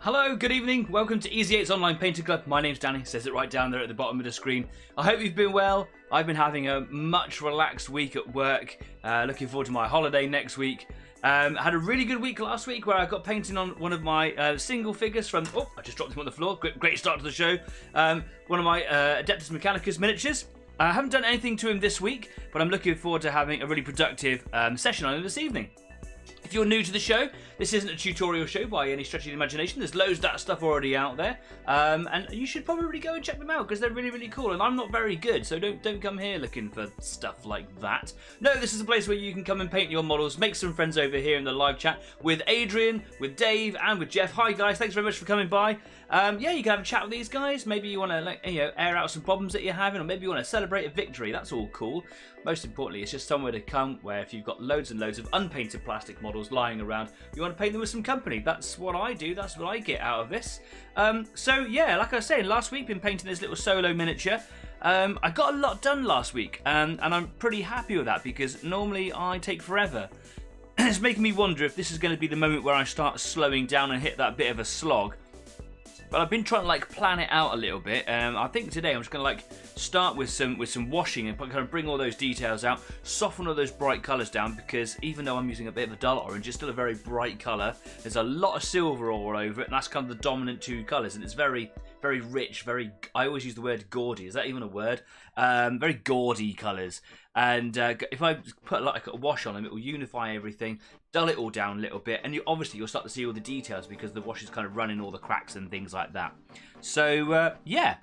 Hello, good evening, welcome to Easy 8's Online Painting Club. My name's Danny, says it right down there at the bottom of the screen. I hope you've been well. I've been having a much relaxed week at work, looking forward to my holiday next week. Had a really good week last week where I got painting on one of my single figures from, oh, I just dropped him on the floor, great start to the show. One of my Adeptus Mechanicus miniatures. I haven't done anything to him this week, but I'm looking forward to having a really productive session on him this evening. If you're new to the show, this isn't a tutorial show by any stretch of the imagination. There's loads of that stuff already out there, and you should probably go and check them out because they're really, really cool. And I'm not very good, so don't come here looking for stuff like that. No, this is a place where you can come and paint your models, make some friends over here in the live chat with Adrian, with Dave, and with Jeff. Hi guys, thanks very much for coming by. Yeah, you can have a chat with these guys. Maybe you want to air out some problems that you're having, or maybe you want to celebrate a victory. That's all cool. Most importantly, it's just somewhere to come where if you've got loads and loads of unpainted plastic models lying around, you want to paint them with some company. That's what I do. That's what I get out of this. So yeah, like I was saying, last week been painting this little solo miniature. I got a lot done last week, and I'm pretty happy with that because normally I take forever. It's making me wonder if this is going to be the moment where I start slowing down and hit that bit of a slog. But I've been trying to plan it out a little bit. I think today I'm just going to start with some washing and kind of bring all those details out, soften all those bright colours down, because even though I'm using a bit of a dull orange, it's still a very bright colour. There's a lot of silver all over it, and that's kind of the dominant two colours, and it's very, very rich, very, I always use the word gaudy. Is that even a word? Very gaudy colours. And if I put a wash on them, it will unify everything, dull it all down a little bit, and obviously you'll start to see all the details because the wash is kind of running all the cracks and things like that. So yeah,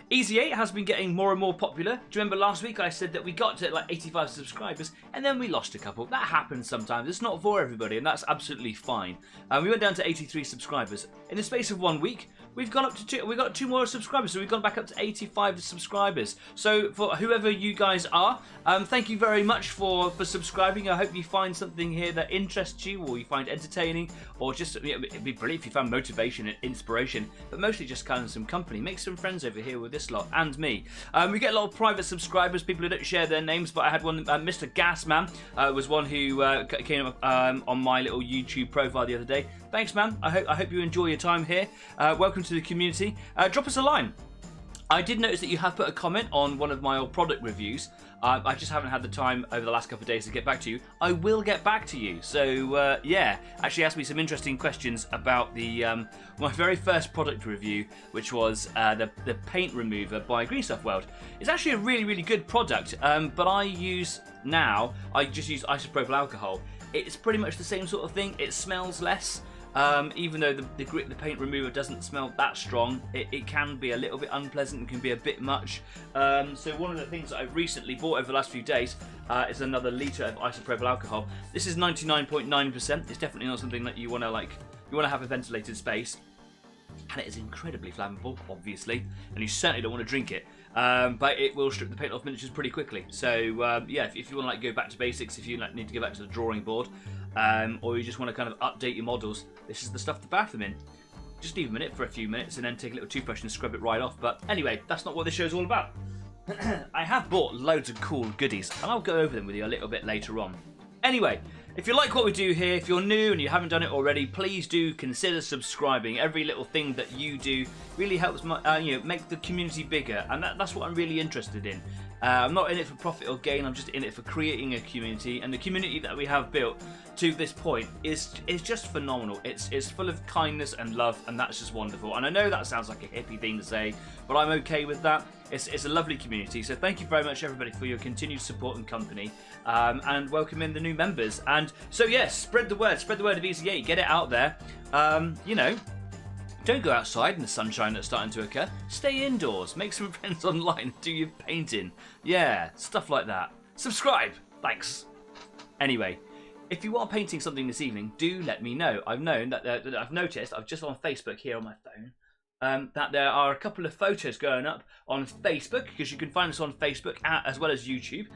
Easy 8 has been getting more and more popular. Do you remember last week I said that we got to 85 subscribers and then we lost a couple? That happens sometimes. It's not for everybody, and that's absolutely fine. We went down to 83 subscribers in the space of 1 week. We've gone up to we got 2 more subscribers, so we've gone back up to 85 subscribers. So for whoever you guys are, thank you very much for subscribing. I hope you find something here that interests you, or you find entertaining, or just it'd be brilliant if you found motivation and inspiration, but mostly just kind of some company. Make some friends over here with this lot and me. We get a lot of private subscribers, people who don't share their names, but I had one, Mr. Gasman was one who came up on my little YouTube profile the other day. Thanks, man. I hope you enjoy your time here. Welcome to the community. Drop us a line. I did notice that you have put a comment on one of my old product reviews. I just haven't had the time over the last couple of days to get back to you. I will get back to you. So yeah, actually asked me some interesting questions about the my very first product review, which was the paint remover by Green Stuff World. It's actually a really, really good product, but I just use isopropyl alcohol. It's pretty much the same sort of thing. It smells less. Even though the paint remover doesn't smell that strong, it can be a little bit unpleasant and can be a bit much. So one of the things that I've recently bought over the last few days is another litre of isopropyl alcohol. This is 99.9%. It's definitely not something that you want to have a ventilated space. And it is incredibly flammable, obviously, and you certainly don't want to drink it. But it will strip the paint off miniatures pretty quickly. So yeah, if you want to go back to basics, if you need to go back to the drawing board, or you just want to kind of update your models, this is the stuff to bath them in. Just leave them in it for a few minutes and then take a little toothbrush and scrub it right off. But anyway, that's not what this show's all about. I have bought loads of cool goodies, and I'll go over them with you a little bit later on. Anyway, if you like what we do here, if you're new and you haven't done it already, please do consider subscribing. Every little thing that you do really helps make the community bigger, and that's what I'm really interested in. I'm not in it for profit or gain, I'm just in it for creating a community, and the community that we have built to this point is just phenomenal. It's full of kindness and love, and that's just wonderful. And I know that sounds like a hippie thing to say, but I'm okay with that. It's a lovely community, so thank you very much everybody for your continued support and company, and welcome in the new members. And so yes, spread the word of Easy 8, get it out there. Don't go outside in the sunshine that's starting to occur. Stay indoors, make some friends online, do your painting. Yeah, stuff like that. Subscribe, thanks. Anyway, if you are painting something this evening, do let me know. I've noticed, I've just on Facebook here on my phone, that there are a couple of photos going up on Facebook, because you can find us on Facebook as well as YouTube.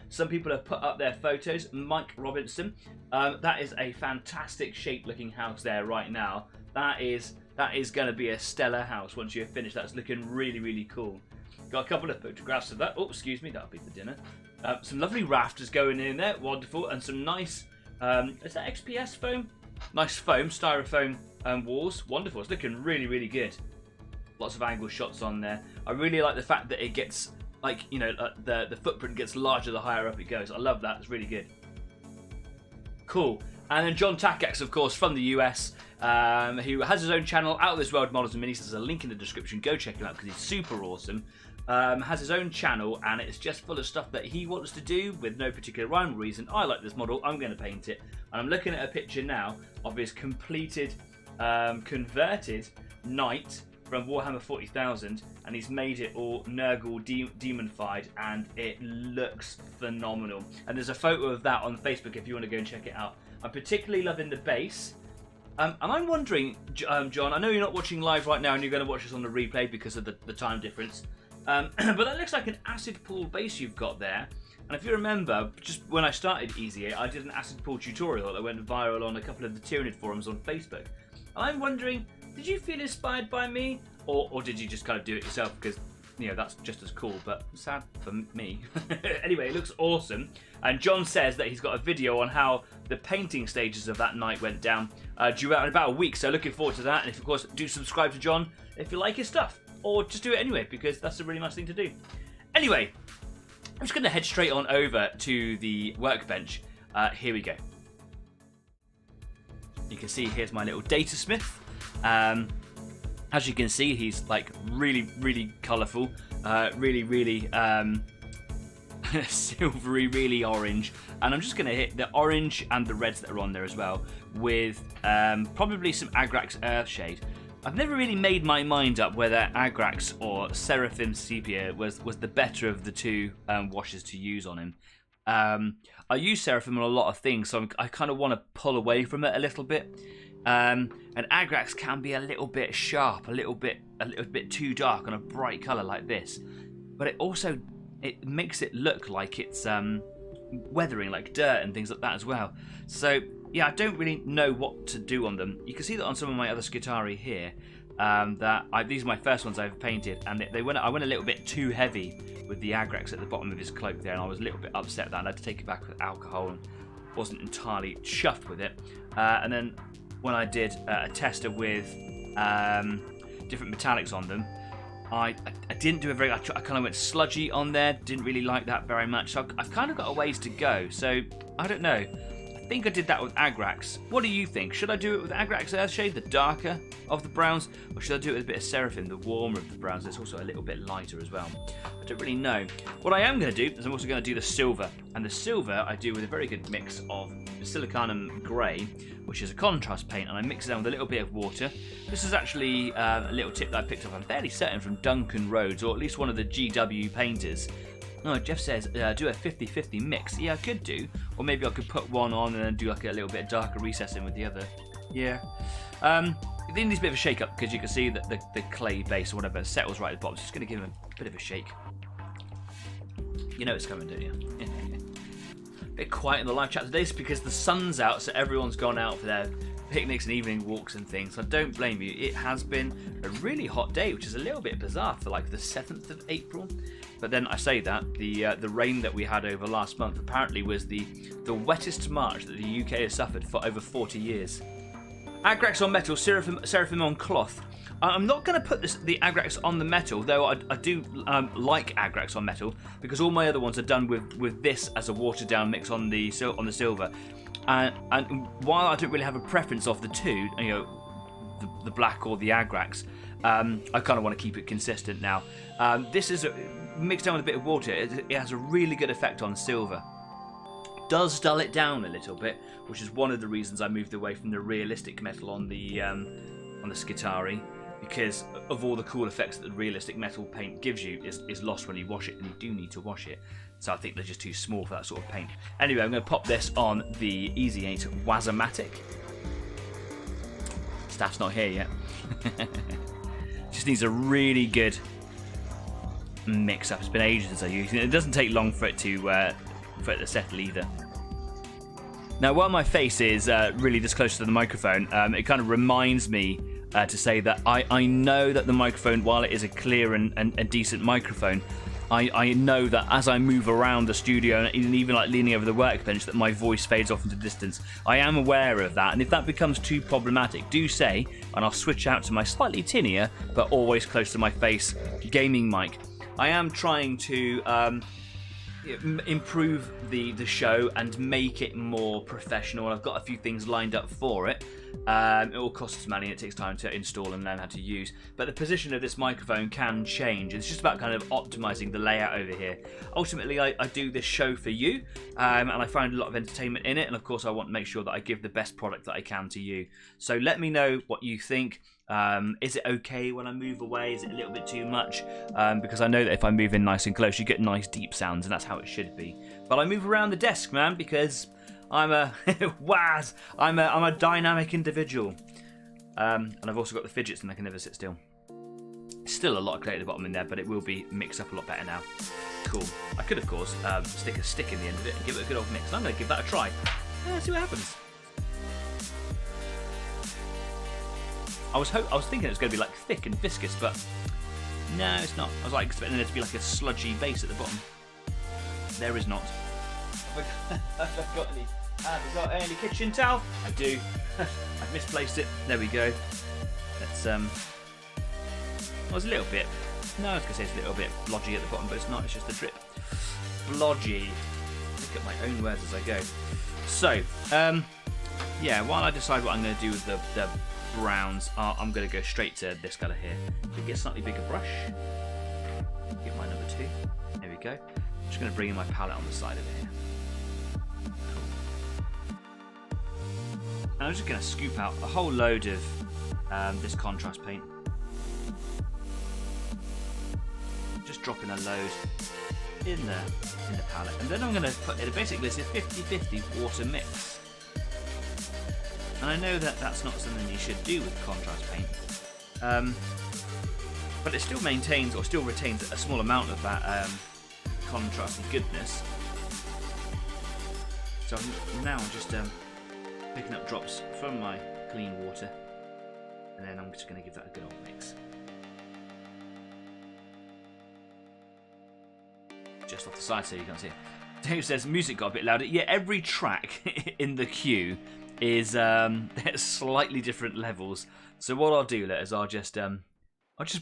Some people have put up their photos. Mike Robinson, that is a fantastic shaped looking house there right now. That is going to be a stellar house once you're finished. That's looking really, really cool. Got a couple of photographs of that. Oh, excuse me, that'll be for dinner. Some lovely rafters going in there, wonderful, and some nice, is that XPS foam? Nice foam, styrofoam walls. Wonderful. It's looking really, really good. Lots of angle shots on there. I really like the fact that it gets, like, you know, the footprint gets larger the higher up it goes. I love that. It's really good. Cool. And then John Takacs, of course, from the US, who has his own channel, Out of This World Models and Minis. There's a link in the description. Go check him out because he's super awesome. Has his own channel, and it's just full of stuff that he wants to do with no particular rhyme or reason. I like this model. I'm going to paint it. And I'm looking at a picture now of his completed, converted knight from Warhammer 40,000, and he's made it all Nurgle demonified, and it looks phenomenal. And there's a photo of that on Facebook if you want to go and check it out. I'm particularly loving the base. And I'm wondering, John, I know you're not watching live right now and you're going to watch this on the replay because of the time difference, but that looks like an acid pool base you've got there. And if you remember, just when I started Easy 8, I did an acid pool tutorial that went viral on a couple of the Tyranid forums on Facebook. I'm wondering, did you feel inspired by me, or did you just kind of do it yourself? Because, you know, that's just as cool, but sad for me. Anyway, it looks awesome. And John says that he's got a video on how the painting stages of that night went down due out in about a week. So looking forward to that. And, of course, do subscribe to John if you like his stuff. Or just do it anyway, because that's a really nice thing to do. Anyway, I'm just going to head straight on over to the workbench. Here we go. You can see here's my little Datasmith. As you can see, he's like really, really colourful, really, really silvery, really orange. And I'm just going to hit the orange and the reds that are on there as well with probably some Agrax Earthshade. I've never really made my mind up whether Agrax or Seraphim Sepia was the better of the two washes to use on him. I use Seraphim on a lot of things, so I kind of want to pull away from it a little bit. And Agrax can be a little bit sharp, a little bit too dark on a bright colour like this. But it makes it look like it's weathering, like dirt and things like that as well. So yeah, I don't really know what to do on them. You can see that on some of my other Skitarii here. These are my first ones I've painted, and I went a little bit too heavy with the Agrax at the bottom of his cloak there, and I was a little bit upset that I had to take it back with alcohol and wasn't entirely chuffed with it. And then when I did a tester with different metallics on them, I didn't do a very. I kind of went sludgy on there. Didn't really like that very much. So I've kind of got a ways to go. So I don't know. I think I did that with Agrax. What do you think? Should I do it with Agrax Earthshade, the darker of the browns, or should I do it with a bit of Seraphim, the warmer of the browns? It's also a little bit lighter as well. I don't really know. What I am going to do is I'm also going to do the silver. And the silver I do with a very good mix of Silicanum Grey, which is a contrast paint, and I mix it down with a little bit of water. This is actually a little tip that I picked up, I'm fairly certain, from Duncan Rhodes, or at least one of the GW painters. Oh, Jeff says, do a 50-50 mix. Yeah, I could do. Or maybe I could put one on and then do like a little bit darker recessing with the other. Yeah. It needs a bit of a shake up because you can see that the clay base or whatever settles right at the bottom. So just going to give him a bit of a shake. You know it's coming, don't you? A bit quiet in the live chat today because the sun's out, so everyone's gone out for their picnics and evening walks and things. So I don't blame you. It has been a really hot day, which is a little bit bizarre for like the 7th of April. But then I say that the rain that we had over last month apparently was the wettest March that the UK has suffered for over 40 years. Agrax on metal, Seraphim on cloth. I'm not going to put the Agrax on the metal, though I do like Agrax on metal because all my other ones are done with this as a watered down mix on the silver. And while I don't really have a preference of the two, you know, the black or the Agrax, I kind of want to keep it consistent now. This is mixed down with a bit of water. It has a really good effect on silver. Does dull it down a little bit, which is one of the reasons I moved away from the realistic metal on the Skitarii, because of all the cool effects that the realistic metal paint gives you is lost when you wash it, and you do need to wash it. So I think they're just too small for that sort of paint. Anyway, I'm going to pop this on the Easy 8 Wazomatic. Staff's not here yet. Just needs a really good mix up. It's been ages since I used it. It doesn't take long for it to settle either. Now, while my face is really this close to the microphone, it kind of reminds me to say that I know that the microphone, while it is a clear and decent microphone, I know that as I move around the studio and even like leaning over the workbench that my voice fades off into distance. I am aware of that, and if that becomes too problematic, do say, and I'll switch out to my slightly tinnier but always close to my face gaming mic. I am trying to improve the show and make it more professional. I've got a few things lined up for it. It all costs money and it takes time to install and learn how to use, but the position of this microphone can change. It's just about kind of optimizing the layout over here. Ultimately, I do this show for you, and I find a lot of entertainment in it, and of course I want to make sure that I give the best product that I can to you. So let me know what you think. Is it okay when I move away? Is it a little bit too much? Because I know that if I move in nice and close, you get nice deep sounds, and that's how it should be. But I move around the desk, man, because I'm a Waz. I'm a dynamic individual, and I've also got the fidgets, and I can never sit still. Still a lot of clay at the bottom in there, but it will be mixed up a lot better now. Cool. I could, of course, stick a stick in the end of it and give it a good old mix. I'm going to give that a try. See what happens. I was thinking it was going to be like thick and viscous, but no, it's not. I was like expecting there to be like a sludgy base at the bottom. There is not. Have I got any kitchen towel? I do. I've misplaced it. There we go. Let's well, it's a little bit. No, I was going to say it's a little bit blodgy at the bottom, but it's not. It's just a drip. Blodgy. Look at my own words as I go. So, yeah. While I decide what I'm going to do with the browns, I'm going to go straight to this colour here. Get a slightly bigger brush. Get my number 2. There we go. I'm just going to bring in my palette on the side of it here. And I'm just going to scoop out a whole load of this contrast paint. Just dropping a load in the palette, and then I'm going to put it. Basically, it's a 50-50 water mix. And I know that that's not something you should do with contrast paint, but it still maintains or still retains a small amount of that contrasty goodness. So now I'm just picking up drops from my clean water, and then I'm just going to give that a good old mix. Just off the side so you can't see it. Dave says music got a bit louder. Yeah, every track in the queue is at slightly different levels. So what I'll do is I'll just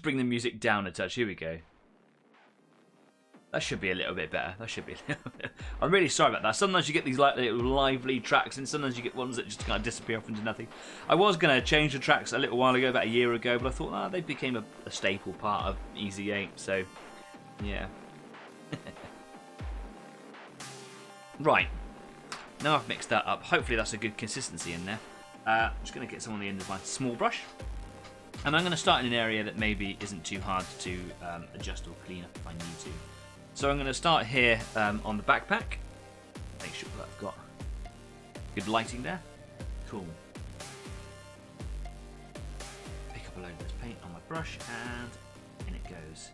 bring the music down a touch. Here we go. That should be a little bit better. That should be. I'm really sorry about that. Sometimes you get these like little lively tracks, and sometimes you get ones that just kind of disappear off into nothing. I was going to change the tracks a little while ago, about a year ago, but I thought they became a staple part of Easy 8. So yeah. Right. Now I've mixed that up. Hopefully that's a good consistency in there. I'm just going to get some on the end of my small brush. And I'm going to start in an area that maybe isn't too hard to adjust or clean up if I need to. So I'm going to start here on the backpack. Make sure that I've got good lighting there. Cool. Pick up a load of this paint on my brush and in it goes.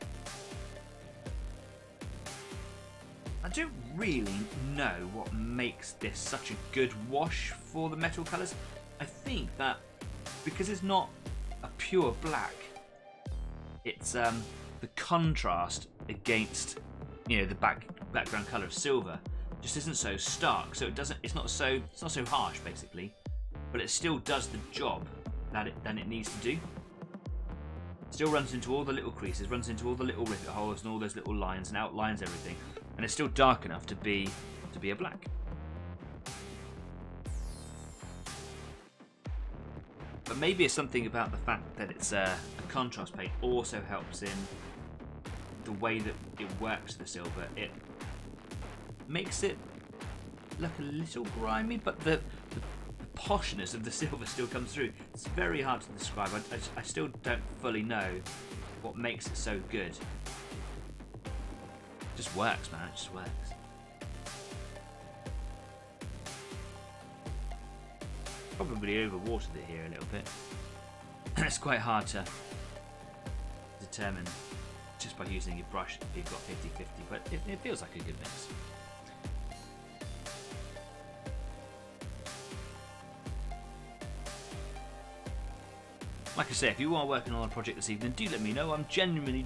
I don't really know what makes this such a good wash for the metal colours. I think that because it's not a pure black, it's the contrast against the background colour of silver just isn't so stark. So it's not so harsh basically, but it still does the job that it needs to do. Still runs into all the little creases, runs into all the little rivet holes and all those little lines and outlines everything. And it's still dark enough to be a black. But maybe it's something about the fact that it's a contrast paint also helps in the way that it works the silver. It makes it look a little grimy, but the poshness of the silver still comes through. It's very hard to describe. I still don't fully know what makes it so good. It just works, man. It just works. Probably over-watered it here a little bit. It's quite hard to determine just by using your brush if you've got 50-50, but it feels like a good mix. Like I say, if you are working on a project this evening, do let me know. I'm genuinely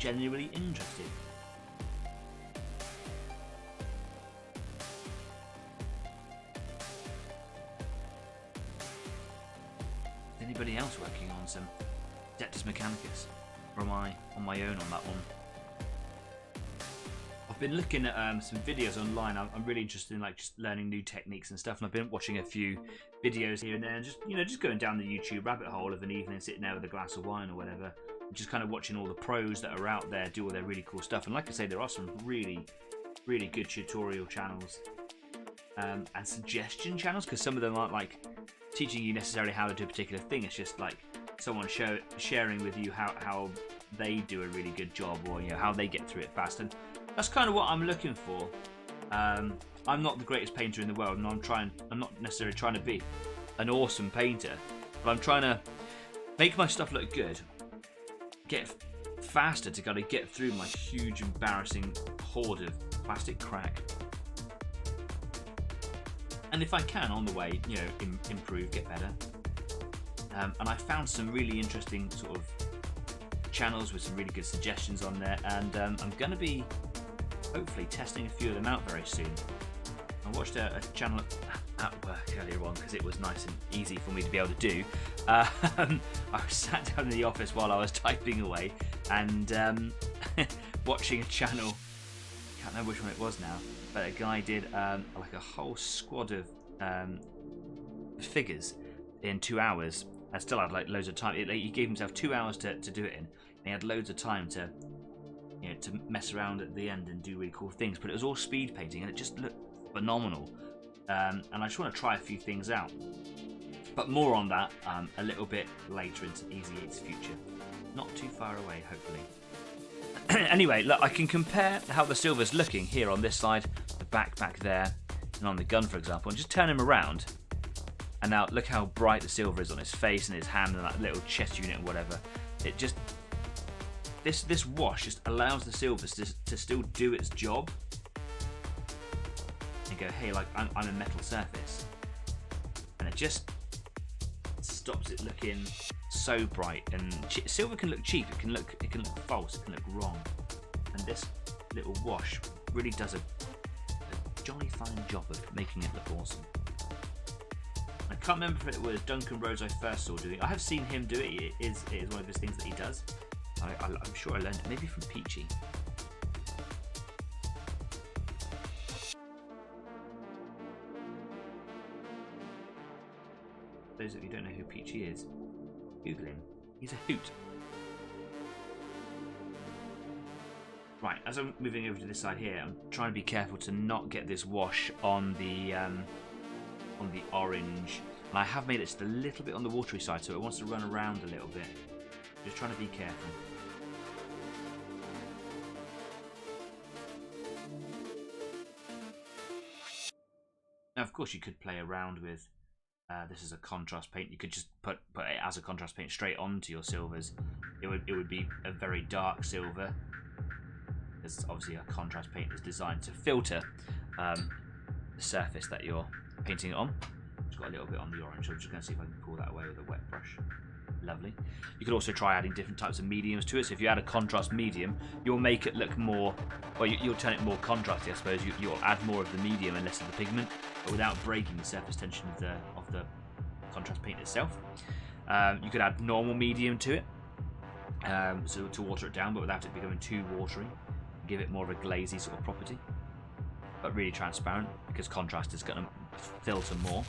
interested. anybody else working on some Dectus Mechanicus, or am I on my own on that one? I've been looking at some videos online. I'm really interested in like just learning new techniques and stuff, and I've been watching a few videos here and there, and just going down the YouTube rabbit hole of an evening, sitting there with a glass of wine or whatever, and just kind of watching all the pros that are out there do all their really cool stuff. And like I say, there are some really good tutorial channels and suggestion channels, because some of them aren't like teaching you necessarily how to do a particular thing. It's just like someone sharing with you how they do a really good job, or how they get through it fast. And that's kind of what I'm looking for. I'm not the greatest painter in the world, and I'm not necessarily trying to be an awesome painter, but I'm trying to make my stuff look good, get faster to kind of get through my huge embarrassing horde of plastic crack. And if I can, on the way, improve, get better. And I found some really interesting sort of channels with some really good suggestions on there, and I'm going to be hopefully testing a few of them out very soon. I watched a channel at work earlier on because it was nice and easy for me to be able to do. I sat down in the office while I was typing away and watching a channel. I can't remember which one it was now, but a guy did like a whole squad of figures in 2 hours. I still had like loads of time. He gave himself 2 hours to do it in, and he had loads of time to mess around at the end and do really cool things. But it was all speed painting, and it just looked phenomenal. And I just want to try a few things out. But more on that a little bit later into Easy 8's future. Not too far away, hopefully. Anyway, look, I can compare how the silver's looking here on this side, the back there, and on the gun, for example, and just turn him around. And now look how bright the silver is on his face and his hand and that little chest unit and whatever. It just... This wash just allows the silver to still do its job. And go, hey, like, I'm a metal surface. And it just stops it looking so bright. And silver can look cheap, it can look false, it can look wrong. And this little wash really does a jolly fine job of making it look awesome. I can't remember if it was Duncan Rhodes I first saw doing it. I have seen him do it. It is one of his things that he does. I'm sure I learned it maybe from Peachy. Those of you who don't know who Peachy is, Google him. He's a hoot. Right, as I'm moving over to this side here, I'm trying to be careful to not get this wash on the orange. And I have made it just a little bit on the watery side, so it wants to run around a little bit. Just trying to be careful. Now, of course, you could play around with this as a contrast paint. You could just put it as a contrast paint straight onto your silvers. It would be a very dark silver. There's obviously a contrast paint that's designed to filter the surface that you're painting it on. It's got a little bit on the orange, so I'm just going to see if I can pull that away with a wet brush. Lovely. You could also try adding different types of mediums to it. So if you add a contrast medium, you'll make it look more, well, you'll turn it more contrasty, I suppose. You'll add more of the medium and less of the pigment, but without breaking the surface tension of the contrast paint itself. You could add normal medium to it, so to water it down, but without it becoming too watery. Give it more of a glazy sort of property, but really transparent, because contrast is going to filter more.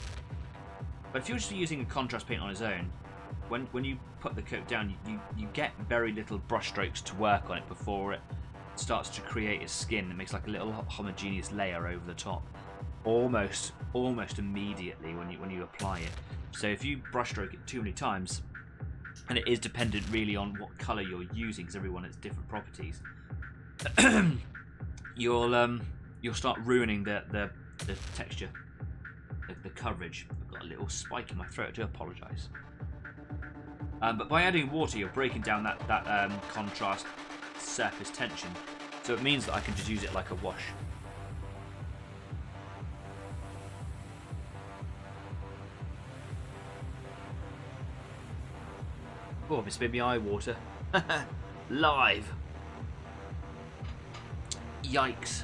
But if you're just using a contrast paint on its own, when you put the coat down, you get very little brush strokes to work on it before it starts to create its skin. It makes like a little homogeneous layer over the top, almost immediately when you apply it. So if you brush stroke it too many times, and it is dependent really on what colour you're using, because everyone has different properties, you'll start ruining the texture, the coverage. I've got a little spike in my throat. I do apologise. But by adding water, you're breaking down that contrast surface tension, so it means that I can just use it like a wash. Oh, it's made me eye water. Live. Yikes.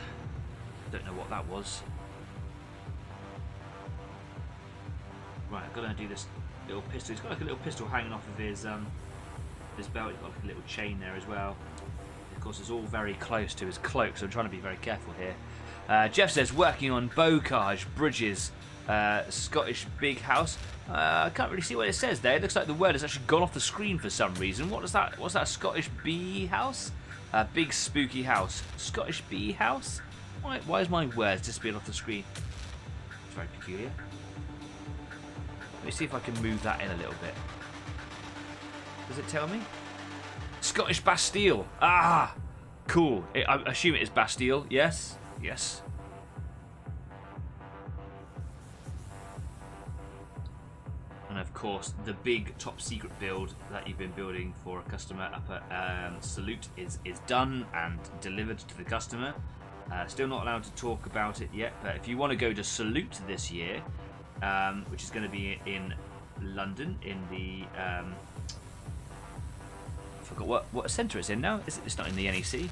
Don't know what that was. Right, I've got to do this little pistol. He's got like a little pistol hanging off of his belt. He's got like a little chain there as well. Of course, it's all very close to his cloak, so I'm trying to be very careful here. Jeff says, working on bocage, bridges, Scottish big house. I can't really see what it says there. It looks like the word has actually gone off the screen for some reason. What is that? What's that? Scottish bee house? Big spooky house. Scottish bee house? Why is my words disappeared off the screen? It's very peculiar. Let me see if I can move that in a little bit. Does it tell me? Scottish Bastille. Ah! Cool. I assume it is Bastille. Yes? Yes. And of course, the big top secret build that you've been building for a customer up at Salute is done and delivered to the customer. Still not allowed to talk about it yet, but if you want to go to Salute this year, which is going to be in London, in the I forgot what centre it's in now. It's not in the NEC.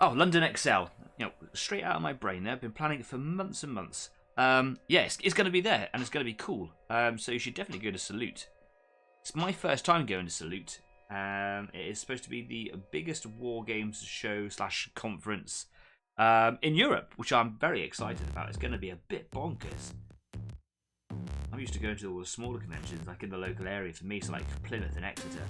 Oh, London XL. You know, straight out of my brain there. I've been planning it for months and months. Yeah, it's going to be there, and it's going to be cool. So you should definitely go to Salute. It's my first time going to Salute. It is supposed to be the biggest war games show / conference in Europe, which I'm very excited about. It's going to be a bit bonkers. I'm used to going to all the smaller conventions, like in the local area for me, so like Plymouth and Exeter.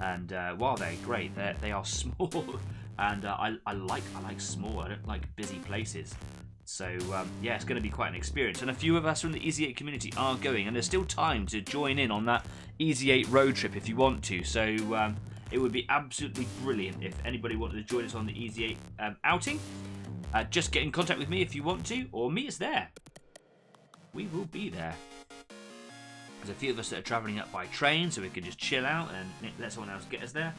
And while they're great, they are small, and I like small. I don't like busy places. So yeah, it's going to be quite an experience. And a few of us from the Easy 8 community are going, and there's still time to join in on that Easy 8 road trip if you want to. So it would be absolutely brilliant if anybody wanted to join us on the Easy 8 outing. Just get in contact with me if you want to, or meet us there. We will be there. There's a few of us that are travelling up by train, so we can just chill out and let someone else get us there.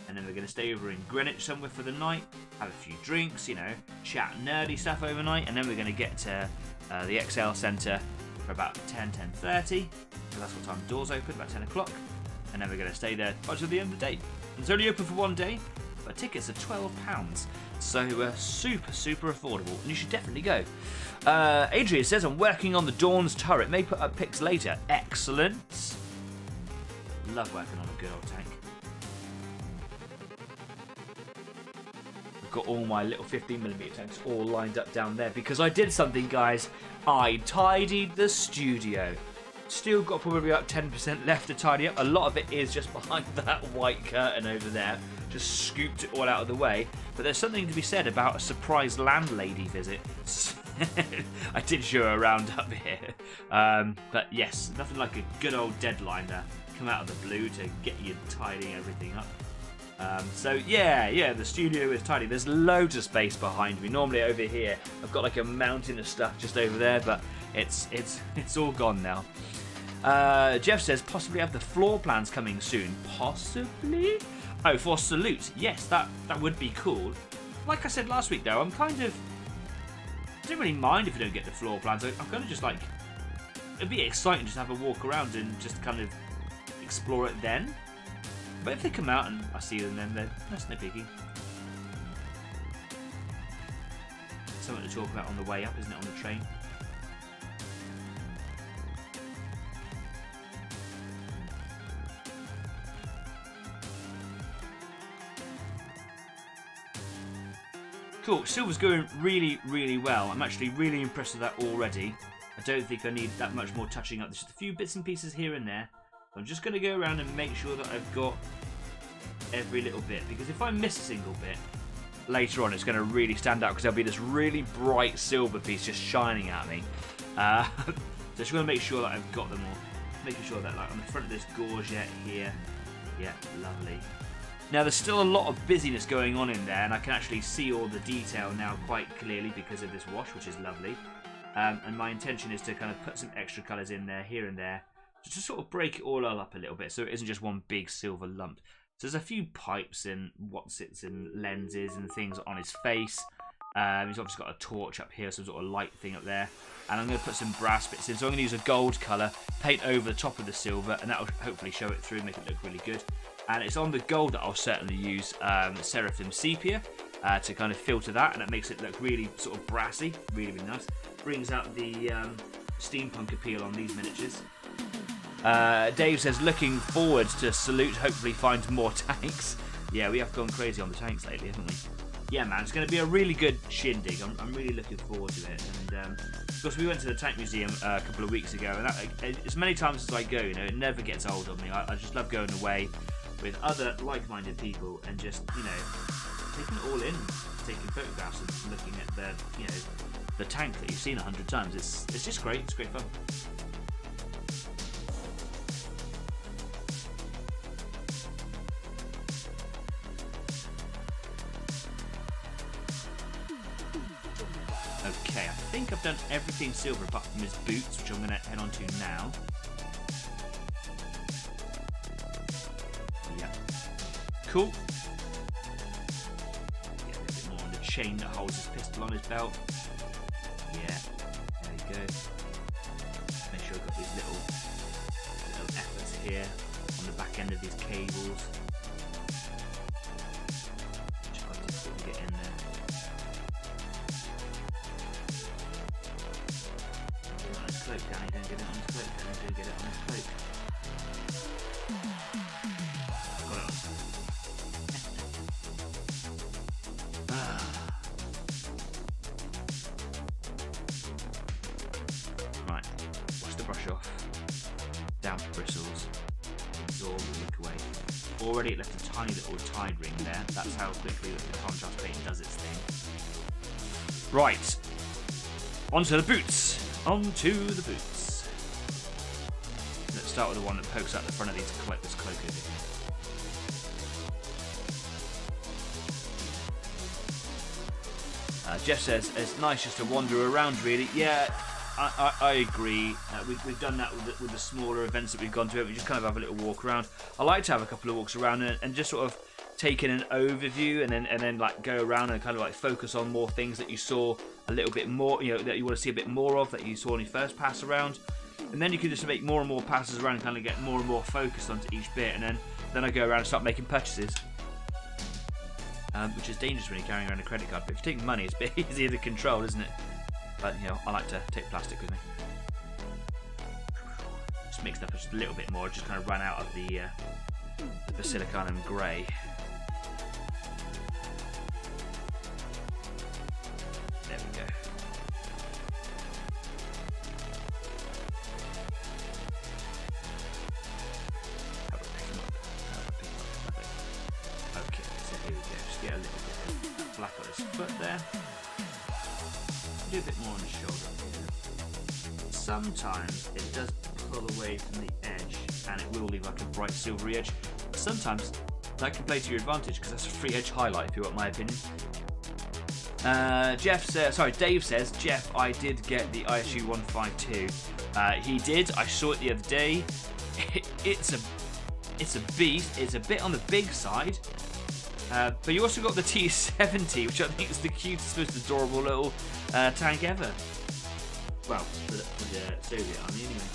And then we're going to stay over in Greenwich somewhere for the night, have a few drinks, you know, chat nerdy stuff overnight, and then we're going to get to the XL Centre for about 10:30, because that's what time the doors open, about 10 o'clock. And then we're going to stay there until the end of the day. It's only open for one day, but tickets are £12, so super affordable, and you should definitely go. Adrian says, I'm working on the Dawn's turret, may put up pics later. Excellent. Love working on a good old tank. I've got all my little 15mm tanks all lined up down there because I did something, guys. I tidied the studio. Still got probably about 10% left to tidy up. A lot of it is just behind that white curtain over there. Just scooped it all out of the way. But there's something to be said about a surprise landlady visit. I did show her around up here. But yes, nothing like a good old deadline to come out of the blue to get you tidying everything up. So yeah, the studio is tidy. There's loads of space behind me. Normally over here, I've got like a mountain of stuff just over there, but it's all gone now. Jeff says possibly have the floor plans coming soon. Possibly? Oh, for Salute. Yes, that would be cool. Like I said last week though, I don't really mind if you don't get the floor plans. I'm kind of just like, it'd be exciting just to have a walk around and just kind of explore it then. But if they come out and I see them then, that's no biggie. Something to talk about on the way up, isn't it, on the train? Cool, Silver's going really well. I'm actually really impressed with that already. I don't think I need that much more touching up. There's just a few bits and pieces here and there. I'm just going to go around and make sure that I've got every little bit. Because if I miss a single bit, later on it's going to really stand out. Because there'll be this really bright silver piece just shining at me. So just going to make sure that I've got them all. Making sure that like on the front of this gorget here. Yeah, lovely. Now there's still a lot of busyness going on in there, and I can actually see all the detail now quite clearly because of this wash, which is lovely. And my intention is to kind of put some extra colours in there, here and there, to sort of break it all up a little bit, so it isn't just one big silver lump. So there's a few pipes and whatsits and lenses and things on his face. He's obviously got a torch up here, some sort of light thing up there. And I'm going to put some brass bits in, so I'm going to use a gold colour, paint over the top of the silver, and that will hopefully show it through, make it look really good. And it's on the gold that I'll certainly use Seraphim Sepia to kind of filter that, and it makes it look really sort of brassy, really nice. Brings out the steampunk appeal on these miniatures. Dave says, looking forward to Salute, hopefully find more tanks. Yeah, we have gone crazy on the tanks lately, haven't we? Yeah, man, it's going to be a really good shindig. I'm really looking forward to it. And of course, we went to the Tank Museum a couple of weeks ago, and as many times as I go, you know, it never gets old on me. I just love going away with other like-minded people and just, you know, taking it all in, taking photographs and looking at the, you know, the tank that you've seen 100 times. It's just great. It's great fun. Okay, I think I've done everything silver apart from his boots, which I'm going to head on to now. Yeah. Cool. Get a little bit more on the chain that holds his pistol on his belt. Yeah, there you go. Make sure I've got these little efforts here on the back end of these cables. Just got to sort of get in there. Cloak, Danny, don't get it on his cloak, Danny, don't get it on his cloak. Got it on. Right, wash the brush off. Damp bristles. Absorb and lick away. Already it left a tiny little tide ring there. That's how quickly the contrast paint does its thing. Right, onto the boots. Onto the boots. Let's start with the one that pokes out the front of these this cloak over here. Jeff says it's nice just to wander around, really. Yeah, I agree. We've done that with the smaller events that we've gone to. We just kind of have a little walk around. I like to have a couple of walks around and just sort of take in an overview and then like go around and kind of like focus on more things that you saw a little bit more, you know, that you want to see a bit more of that you saw on your first pass around, and then you can just make more and more passes around and kind of get more and more focused onto each bit, and then I go around and start making purchases, which is dangerous when you're carrying around a credit card. But if you're taking money, it's a bit easier to control, isn't it? But you know, I like to take plastic with me. Just mixed up just a little bit more. Just kind of run out of the Basilicanum grey. There we go. How do I pick him up? Okay, so here we go. Just get a little bit of black on his foot there. Do a bit more on the shoulder here. Sometimes it does pull away from the edge and it will leave like a bright silvery edge. But sometimes that can play to your advantage because that's a free edge highlight, if you want my opinion. Dave says, Jeff, I did get the ISU 152. He did. I saw it the other day. It's a beast. It's a bit on the big side. But you also got the T70, which I think is the cutest, most adorable little tank ever. Well, for the Soviet army anyway.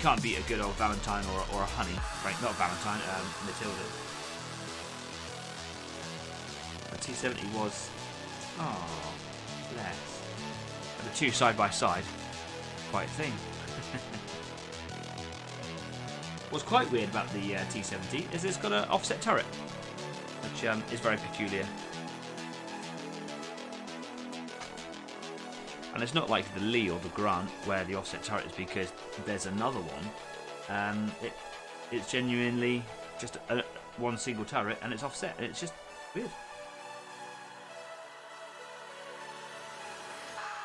Can't beat a good old Valentine or a Honey. Right, not Valentine, Matilda. The T70 was, oh, bless. And the two side by side, quite a thing. What's quite weird about the T70 is it's got an offset turret, which is very peculiar. And it's not like the Lee or the Grant where the offset turret is because there's another one. It's genuinely just one single turret and it's offset. It's just weird.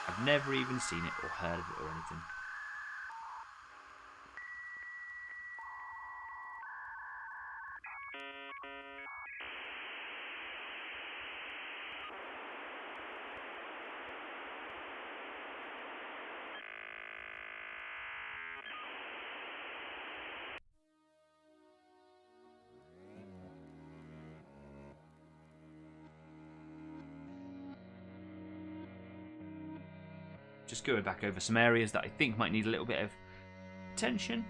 I've never even seen it or heard of it or anything. Just going back over some areas that I think might need a little bit of attention.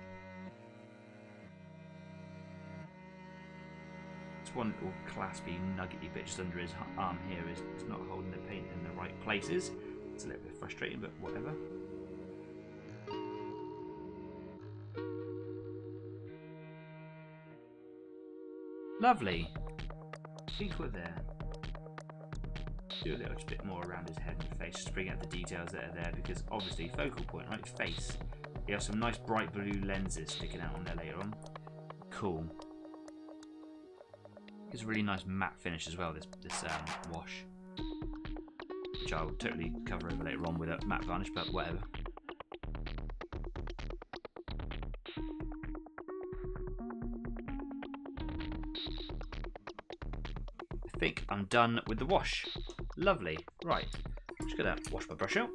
It's one little claspy nuggety bit just under his arm here is not holding the paint in the right places. It's a little bit frustrating, but whatever. Lovely. Feet were there. Do a little bit more around his head and face, just bring out the details that are there, because obviously focal point, right? Face. You have some nice bright blue lenses sticking out on there later on. Cool. Gives a really nice matte finish as well, this wash. Which I'll totally cover over later on with a matte varnish, but whatever. I think I'm done with the wash. Lovely. Right. Just gonna wash my brush out.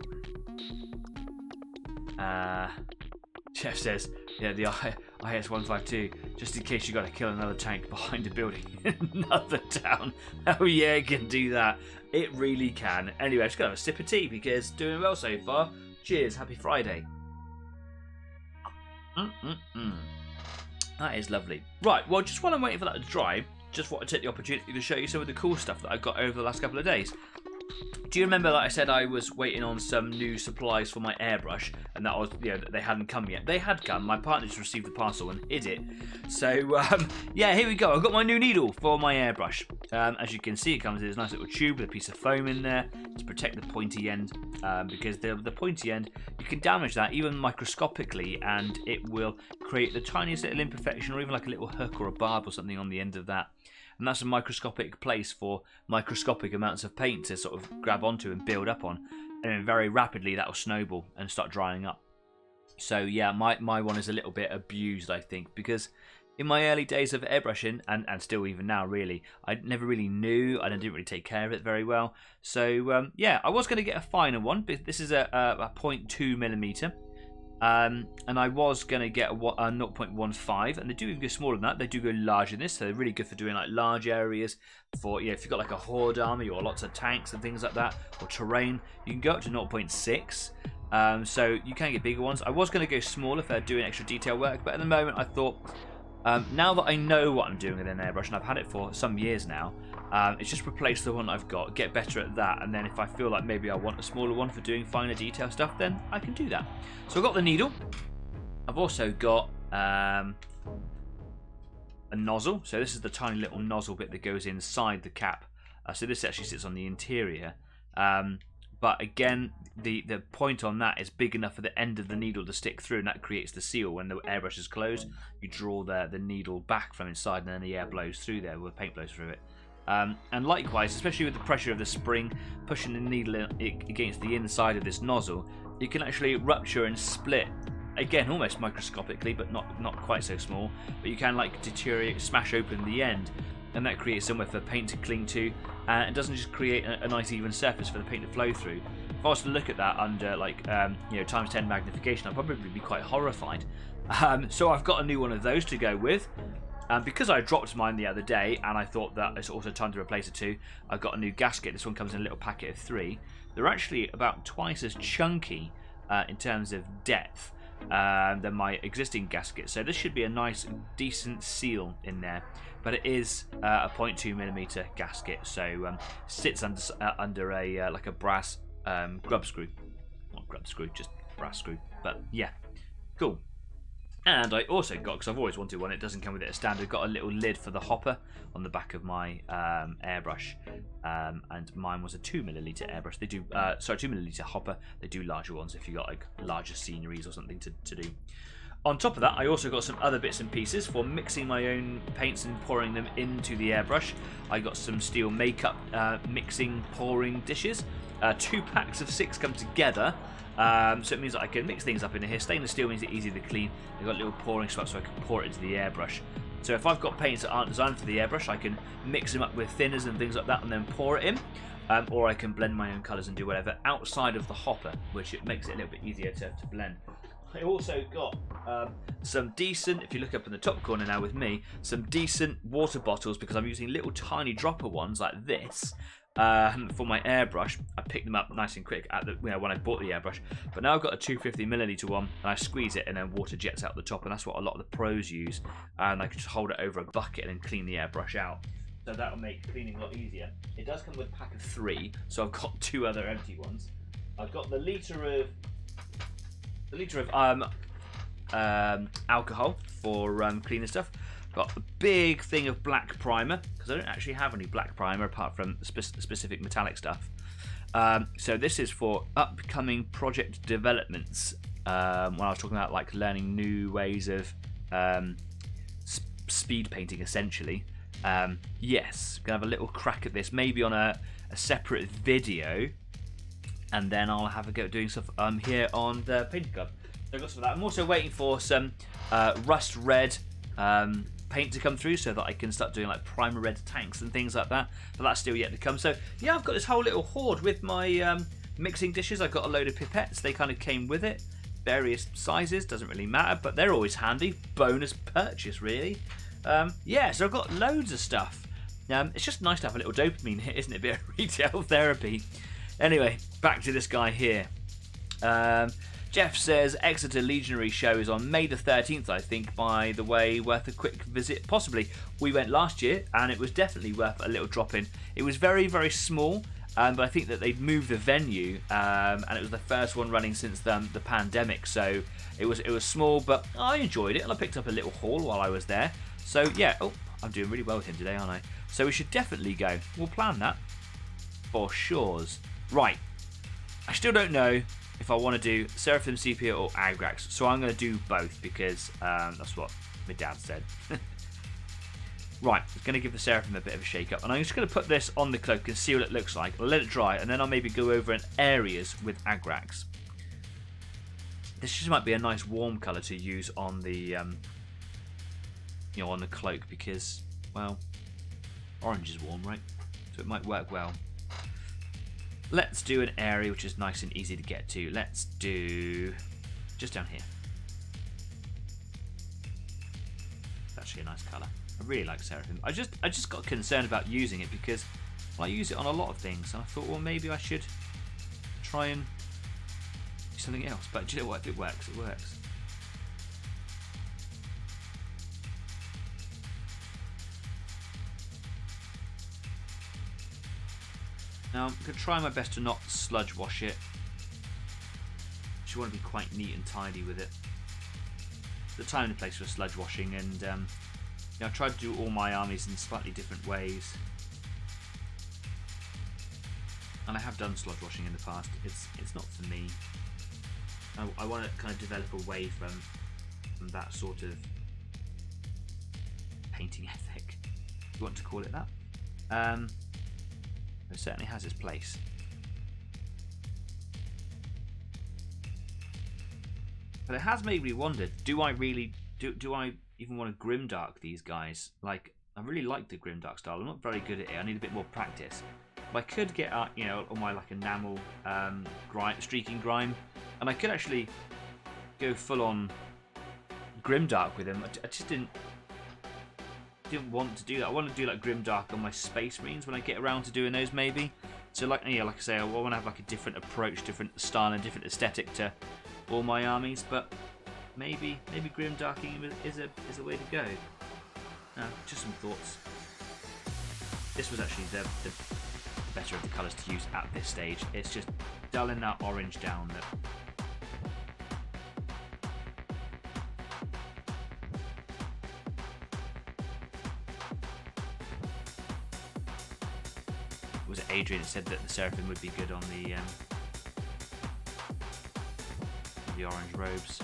Jeff says, yeah, the IS-152, just in case you got to kill another tank behind a building in another town. Oh yeah, it can do that. It really can. Anyway, I'm just gonna have a sip of tea because doing well so far. Cheers. Happy Friday. That is lovely. Right. Well, just while I'm waiting for that to dry, just want to take the opportunity to show you some of the cool stuff that I've got over the last couple of days. Do you remember that I said I was waiting on some new supplies for my airbrush, and that was, you know, that they hadn't come yet? They had come. My partner just received the parcel and hid it. So yeah, here we go. I've got my new needle for my airbrush. As you can see, it comes in this nice little tube with a piece of foam in there to protect the pointy end, because the pointy end, you can damage that even microscopically, and it will create the tiniest little imperfection, or even like a little hook or a barb or something on the end of that. And that's a microscopic place for microscopic amounts of paint to sort of grab onto and build up on. And then very rapidly that will snowball and start drying up. So yeah, my one is a little bit abused, I think, because in my early days of airbrushing, and still even now really, I never really knew, and I didn't really take care of it very well. So yeah, I was going to get a finer one, but this is a 0.2mm. And I was going to get a 0.15, and they do go smaller than that. They do go larger than this, so they're really good for doing like large areas. For, you know, if you've got like a horde army or lots of tanks and things like that, or terrain, you can go up to 0.6. So you can get bigger ones. I was going to go smaller for doing extra detail work, but at the moment I thought, now that I know what I'm doing with an airbrush, and I've had it for some years now, it's just replace the one I've got, get better at that, and then if I feel like maybe I want a smaller one for doing finer detail stuff, then I can do that. So I've got the needle. I've also got a nozzle. So this is the tiny little nozzle bit that goes inside the cap. So this actually sits on the interior. But again, the point on that is big enough for the end of the needle to stick through, and that creates the seal. When the airbrush is closed, you draw the needle back from inside, and then the air blows through there, or the paint blows through it. And likewise, especially with the pressure of the spring pushing the needle against the inside of this nozzle, you can actually rupture and split. Again, almost microscopically, but not quite so small. But you can like deteriorate, smash open the end, and that creates somewhere for paint to cling to, and it doesn't just create a nice even surface for the paint to flow through. If I was to look at that under like times 10 magnification, I'd probably be quite horrified. So I've got a new one of those to go with. Because I dropped mine the other day, and I thought that it's also time to replace it too, I've got a new gasket. This one comes in a little packet of 3. They're actually about twice as chunky in terms of depth than my existing gasket. So this should be a nice, decent seal in there. But it is a 0.2mm gasket, so sits under a like a brass grub screw. Not grub screw, just brass screw. But yeah, cool. And I also got, because I've always wanted one, it doesn't come with it as standard, got a little lid for the hopper on the back of my airbrush. And mine was a 2ml airbrush. They do, 2ml hopper. They do larger ones if you've got like larger sceneries or something to do. On top of that, I also got some other bits and pieces for mixing my own paints and pouring them into the airbrush. I got some steel makeup mixing pouring dishes. 2 packs of 6 come together. So it means that I can mix things up in here. Stainless steel means it's easy to clean. They've got little pouring spots so I can pour it into the airbrush. So if I've got paints that aren't designed for the airbrush, I can mix them up with thinners and things like that and then pour it in. Or I can blend my own colours and do whatever outside of the hopper, which it makes it a little bit easier to blend. I also got some decent, if you look up in the top corner now with me, some decent water bottles, because I'm using little tiny dropper ones like this for my airbrush. I picked them up nice and quick at the, when I bought the airbrush, but now I've got a 250ml one, and I squeeze it and then water jets out the top, and that's what a lot of the pros use, and I can just hold it over a bucket and clean the airbrush out. So that'll make cleaning a lot easier. It does come with a pack of 3, so I've got 2 other empty ones. I've got the litre of alcohol for cleaning stuff. Got a big thing of black primer, because I don't actually have any black primer apart from specific metallic stuff. So this is for upcoming project developments. When I was talking about like learning new ways of speed painting, essentially. Yes, gonna have a little crack at this, maybe on a separate video, and then I'll have a go at doing stuff here on the Painting Club. So I've got some of that. I'm also waiting for some rust red paint to come through so that I can start doing like primer red tanks and things like that, but that's still yet to come. So yeah, I've got this whole little hoard with my mixing dishes. I've got a load of pipettes, they kind of came with it, various sizes, doesn't really matter, but they're always handy. Bonus purchase, really. Yeah, so I've got loads of stuff. It's just nice to have a little dopamine hit, isn't it? A bit of retail therapy. Anyway, back to this guy here. Jeff says Exeter Legionary show is on May the 13th, I think, by the way, worth a quick visit, possibly. We went last year, and it was definitely worth a little drop in. It was very, very small, but I think that they'd moved the venue, and it was the first one running since the pandemic, so it was small, but I enjoyed it, and I picked up a little haul while I was there. So yeah, oh, I'm doing really well with him today, aren't I? So we should definitely go. We'll plan that for sures. Right, I still don't know if I want to do Seraphim Sepia or Agrax, so I'm going to do both because that's what my dad said. Right, I'm going to give the Seraphim a bit of a shake up, and I'm just going to put this on the cloak and see what it looks like. I'll let it dry, and then I'll maybe go over in areas with Agrax. This just might be a nice warm colour to use on the on the cloak because, well, orange is warm, right? So it might work well. Let's do an area which is nice and easy to get to. Let's do just down here. It's actually a nice colour. I really like Seraphim. I just got concerned about using it because, well, I use it on a lot of things, and I thought, well, maybe I should try and do something else. But do you know what? If it works, it works. Now, I'm going to try my best to not sludge wash it. Just want to be quite neat and tidy with it. The time and place for sludge washing, and I tried to do all my armies in slightly different ways. And I have done sludge washing in the past. It's not for me. I want to kind of develop away from that sort of painting ethic, if you want to call it that. It certainly has its place. But it has made me wonder, do I really do I even want to grimdark these guys? Like, I really like the grimdark style. I'm not very good at it. I need a bit more practice. But I could get all my like enamel streaking grime, and I could actually go full on grimdark with them. I just didn't want to do that. I want to do like grimdark on my space marines when I get around to doing those, maybe. So like I say, I want to have like a different approach, different style, and different aesthetic to all my armies. But maybe grimdarking is a way to go. Just some thoughts. This was actually the better of the colours to use at this stage. It's just dulling that orange down. That was it Adrian that said that the Seraphim would be good on the orange robes.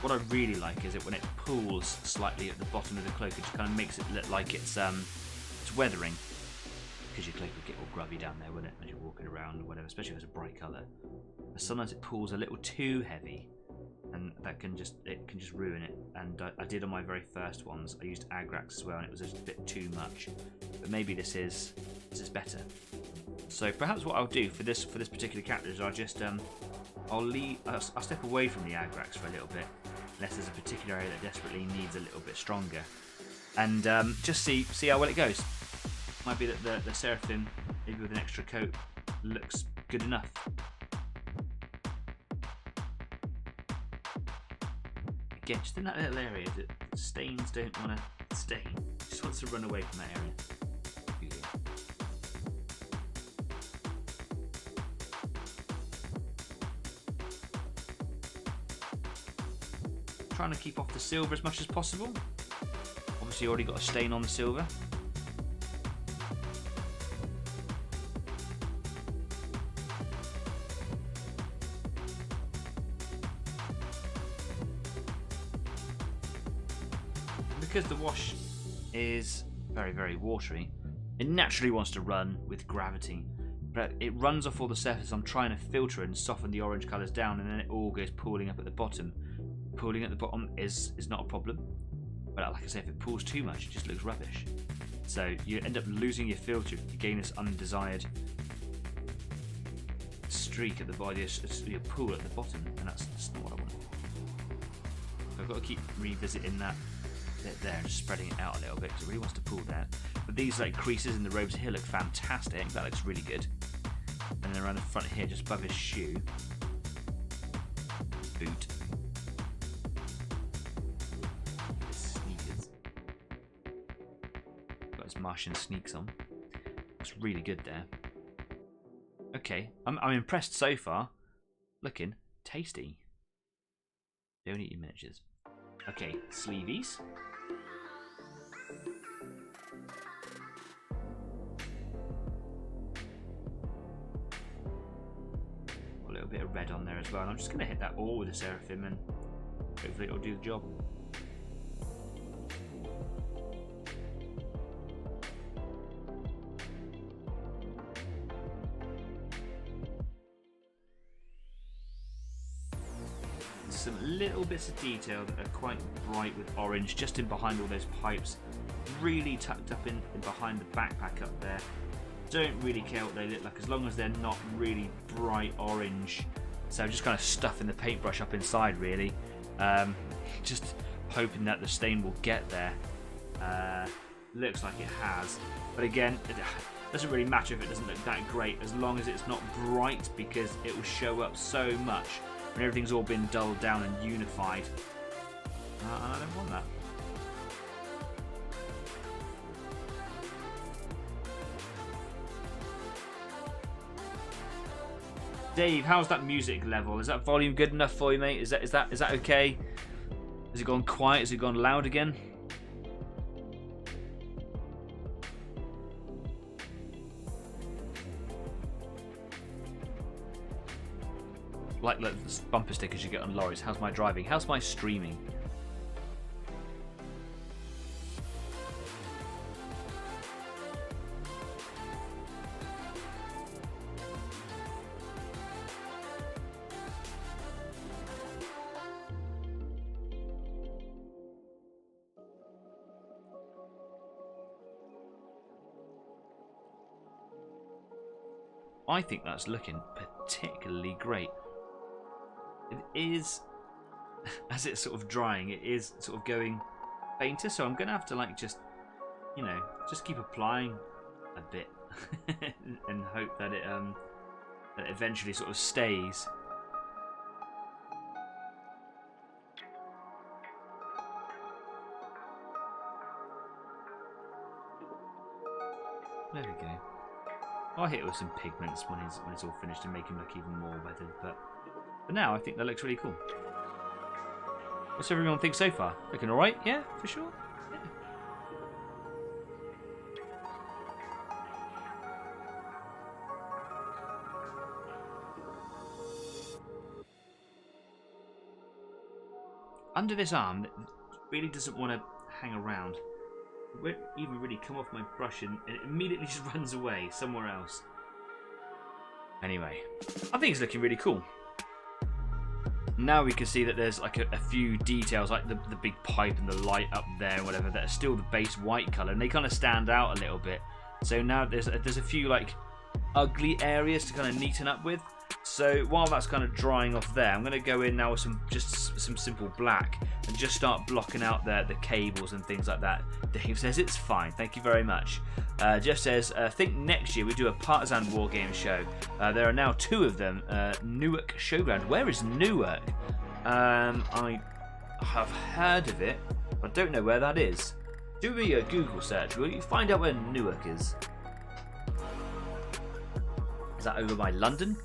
What I really like is it when it pools slightly at the bottom of the cloak, it just kind of makes it look like it's weathering, because your cloak would get all grubby down there, wouldn't it, as you're walking around or whatever, especially if it's a bright colour. But sometimes it pools a little too heavy, and that can just ruin it. And I did on my very first ones. I used Agrax as well, and it was just a bit too much. But maybe this is better. So perhaps what I'll do for this particular character is I'll step away from the Agrax for a little bit, unless there's a particular area that desperately needs a little bit stronger, and just see how well it goes. Might be that the Seraphim, maybe with an extra coat, looks good enough. Again, just in that little area that stains don't want to stain. Just wants to run away from that area. Trying to keep off the silver as much as possible. obviously already got a stain on the silver. Because the wash is very, very watery, it naturally wants to run with gravity. But it runs off all the surface. I'm trying to filter and soften the orange colours down, and then it all goes pooling up at the bottom. Pooling at the bottom is not a problem. But like I say, if it pools too much, it just looks rubbish. So you end up losing your filter. You gain this undesired streak at the body, your pool at the bottom, and that's not what I want. So I've got to keep revisiting that bit there and just spreading it out a little bit because it really wants to pool there. But these like creases in the robes here look fantastic. That looks really good. And then around the front here, just above his shoe, boot, his sneakers. Got his Martian sneaks on. Looks really good there. Okay, I'm impressed so far. Looking tasty. Don't eat your miniatures. Okay, sleeveys. A little bit of red on there as well. And I'm just going to hit that all with a Seraphim and hopefully it'll do the job. Some little bits of detail that are quite bright with orange just in behind all those pipes, really tucked up in behind the backpack up there. Don't really care what they look like as long as they're not really bright orange. So just kind of stuffing the paintbrush up inside really, just hoping that the stain will get there. Looks like it has, but again it doesn't really matter if it doesn't look that great as long as it's not bright, because it will show up so much when everything's all been dulled down and unified. And I don't want that. Dave, how's that music level? Is that volume good enough for you, mate? Is that okay? Has it gone quiet? Has it gone loud again? Like the bumper stickers you get on lorries. How's my driving? How's my streaming? I think that's looking particularly great. It is, as it's sort of drying, it is sort of going fainter, so I'm going to have to like just keep applying a bit and hope that it eventually sort of stays. There we go. I'll hit it with some pigments when it's all finished and make him look even more weathered, but for now I think that looks really cool. What's everyone think so far? Looking alright? Yeah, for sure? Yeah. Under this arm, it really doesn't want to hang around. It won't even really come off my brush and it immediately just runs away somewhere else. Anyway, I think it's looking really cool. Now we can see that there's like a few details, like the big pipe and the light up there and whatever, that are still the base white colour, and they kind of stand out a little bit. So now there's a few like ugly areas to kind of neaten up with. So while that's kind of drying off there, I'm going to go in now with some simple black and just start blocking out the cables and things like that. Dave says it's fine, thank you very much. Jeff says, think next year we do a Partisan War Game show. There are now 2 of them. Newark Showground. Where is Newark? I have heard of it, but I don't know where that is. Do me a Google search, will you? Find out where Newark is. Is that over by London?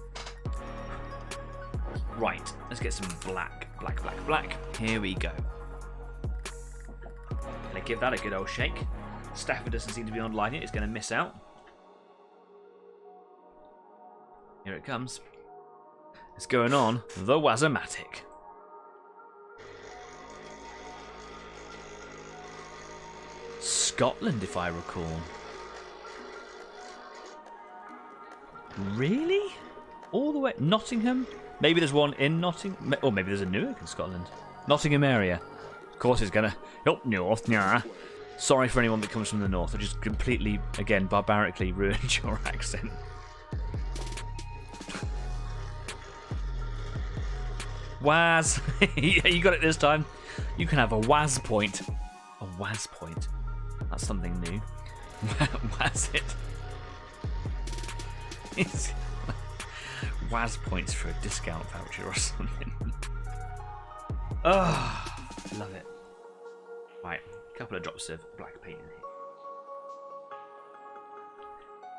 Right, let's get some black. Here we go. Gonna give that a good old shake. Stafford doesn't seem to be online yet. It's going to miss out. Here it comes. It's going on the Wazomatic. Scotland, if I recall. Really? All the way... Nottingham? Maybe there's one in Nottingham. Or maybe there's a Newark in Scotland. Nottingham area. Of course it's going to... Up north, yeah. Sorry for anyone that comes from the north. I just completely, again, barbarically ruined your accent. Waz. Yeah, you got it this time. You can have a Waz point. A Waz point. That's something new. Waz it. Waz points for a discount voucher or something. Oh, love it. Right, a couple of drops of black paint in here.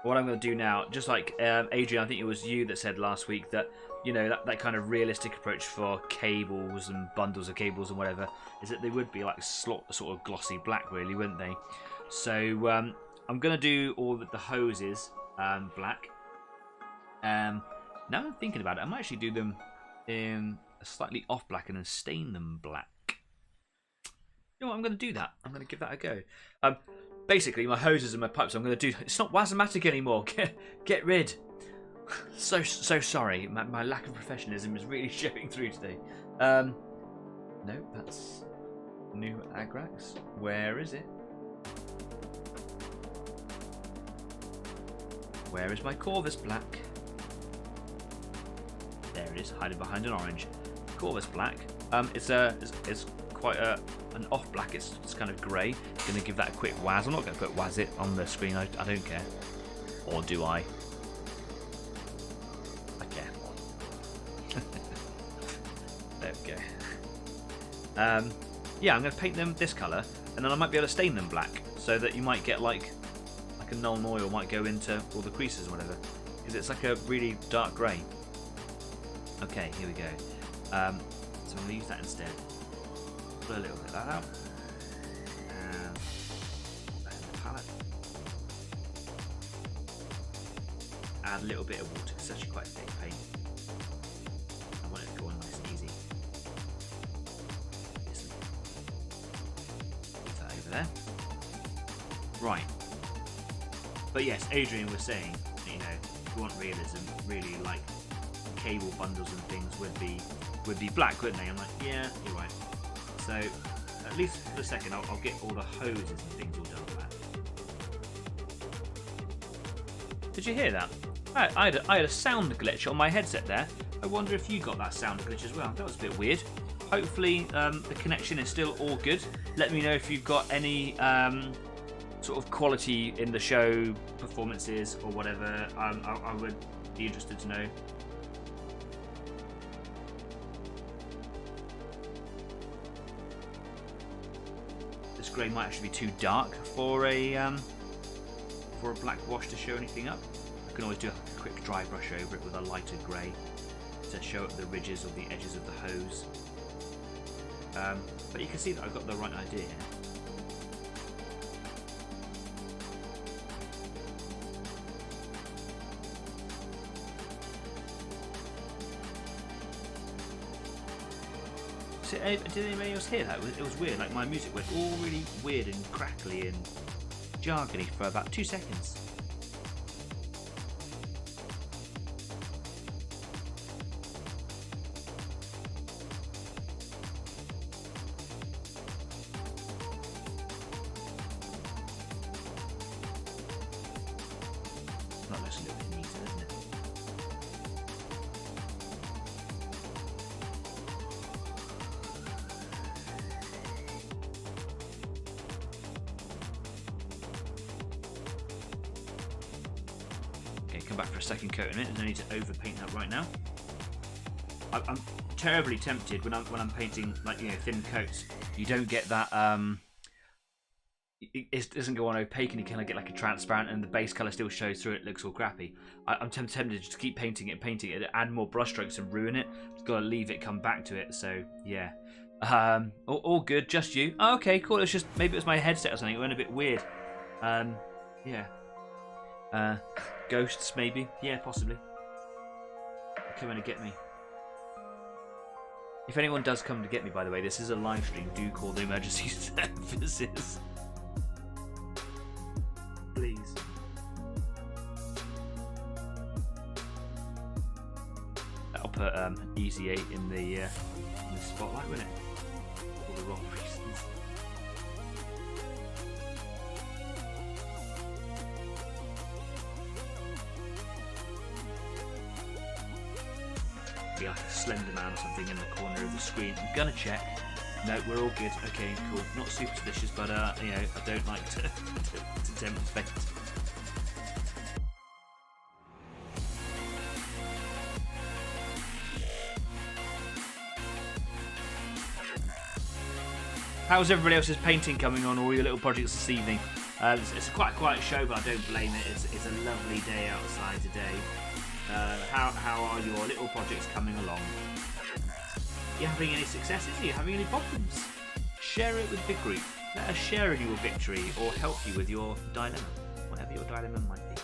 What I'm going to do now, just like Adrian, I think it was you that said last week that, you know, that kind of realistic approach for cables and bundles of cables and whatever, is that they would be like sort of glossy black, really, wouldn't they? So I'm going to do all the hoses black. Now I'm thinking about it, I might actually do them in a slightly off black and then stain them black. You know what, I'm going to do that. I'm going to give that a go. Basically, my hoses and my pipes, I'm going to do... It's not Wazomatic anymore. Get rid. So sorry. My lack of professionalism is really showing through today. No, that's new Agrax. Where is it? Where is my Corvus black? There it is, hiding behind an orange. Corvus black. It's quite an off black. It's kind of grey. Going to give that a quick waz. I'm not going to put waz it on the screen. I don't care. Or do I? I care. There we go. Yeah, I'm going to paint them this colour, and then I might be able to stain them black, so that you might get like a Nuln Oil might go into all the creases or whatever, because it's like a really dark grey. Okay, here we go. So I'm going to use that instead. Put a little bit of that out. And put that in the palette. Add a little bit of water, it's actually quite thick paint. I want it to go on nice and easy. Leave that over there. Right. But yes, Adrian was saying, you know, if you want realism, really like cable bundles and things would be black, wouldn't they? I'm like, yeah, you're right. So at least for the second, I'll get all the hoses and things all done black. Did you hear that? I had a sound glitch on my headset there. I wonder if you got that sound glitch as well. That was a bit weird. Hopefully the connection is still all good. Let me know if you've got any sort of quality in the show, performances or whatever. I would be interested to know. This grey might actually be too dark for a black wash to show anything up. I can always do a quick dry brush over it with a lighter grey to show up the ridges or the edges of the hose. But you can see that I've got the right idea here. Did anybody else hear that? It was weird, like my music went all really weird and crackly and jargony for about 2 seconds. That looks a little bit neater, doesn't it? Come back for a second coat in it. There's no need to overpaint that right now. I'm terribly tempted when I'm painting, like, you know, thin coats. You don't get that. It doesn't go on opaque, and you kind of get like a transparent, and the base color still shows through. It looks all crappy. I'm tempted to just keep painting it, add more brush strokes and ruin it. Just gotta leave it, come back to it. So yeah, All good, just you. Oh, okay, cool. It's just maybe it was my headset or something. It went a bit weird. Yeah. Ghosts, maybe. Yeah, possibly. They're coming to get me. If anyone does come to get me, by the way, this is a live stream. Do call the emergency services, please. That'll put Easy 8 in the spotlight, won't it? For the wrong reasons. Be like a Slender Man or something in the corner of the screen. I'm gonna check. No, we're all good. Okay, cool. Not superstitious, but you know, I don't like to tempt fate. How's everybody else's painting coming on, all your little projects this evening? It's quite a quiet show, but I don't blame it. It's a lovely day outside today. How are your little projects coming along? Are you having any successes? Are you having any problems? Share it with the group. Let us share in your victory or help you with your dilemma, whatever your dilemma might be.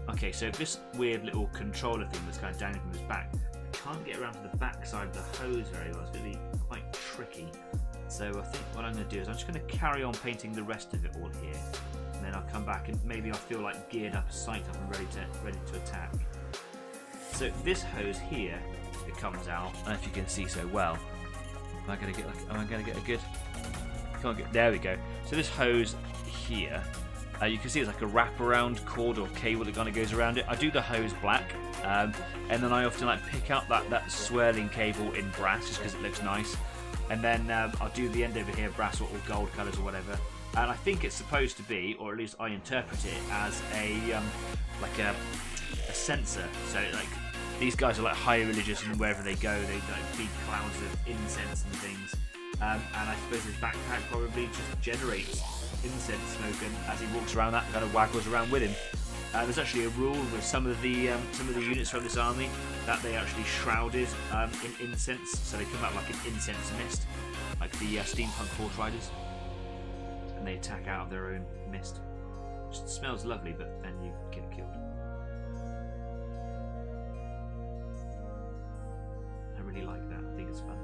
Okay, so this weird little controller thing that's kind of dangling from his back, I can't get around to the back side of the hose very well. It's going to be quite tricky. So I think what I'm going to do is I'm just going to carry on painting the rest of it all here, and then I'll come back and maybe I'll feel like geared up, psyched up, and ready to attack. So this hose here, it comes out. I don't know if you can see so well. Am I going to get a good? Can't get. There we go. So this hose here, you can see it's like a wraparound cord or cable that kind of goes around it. I do the hose black, and then I often like pick up that swirling cable in brass just because it looks nice. And then I'll do the end over here, brass or gold colours or whatever. And I think it's supposed to be, or at least I interpret it as a sensor. So like these guys are like highly religious, and wherever they go, they like big clouds of incense and things. And I suppose his backpack probably just generates incense smoke, and as he walks around, that kind of waggles around with him. There's actually a rule with some of the units from this army that they actually shrouded in incense, so they come out like an incense mist, like the steampunk horse riders, and they attack out of their own mist. It smells lovely, but then you get killed. I really like that. I think it's fun.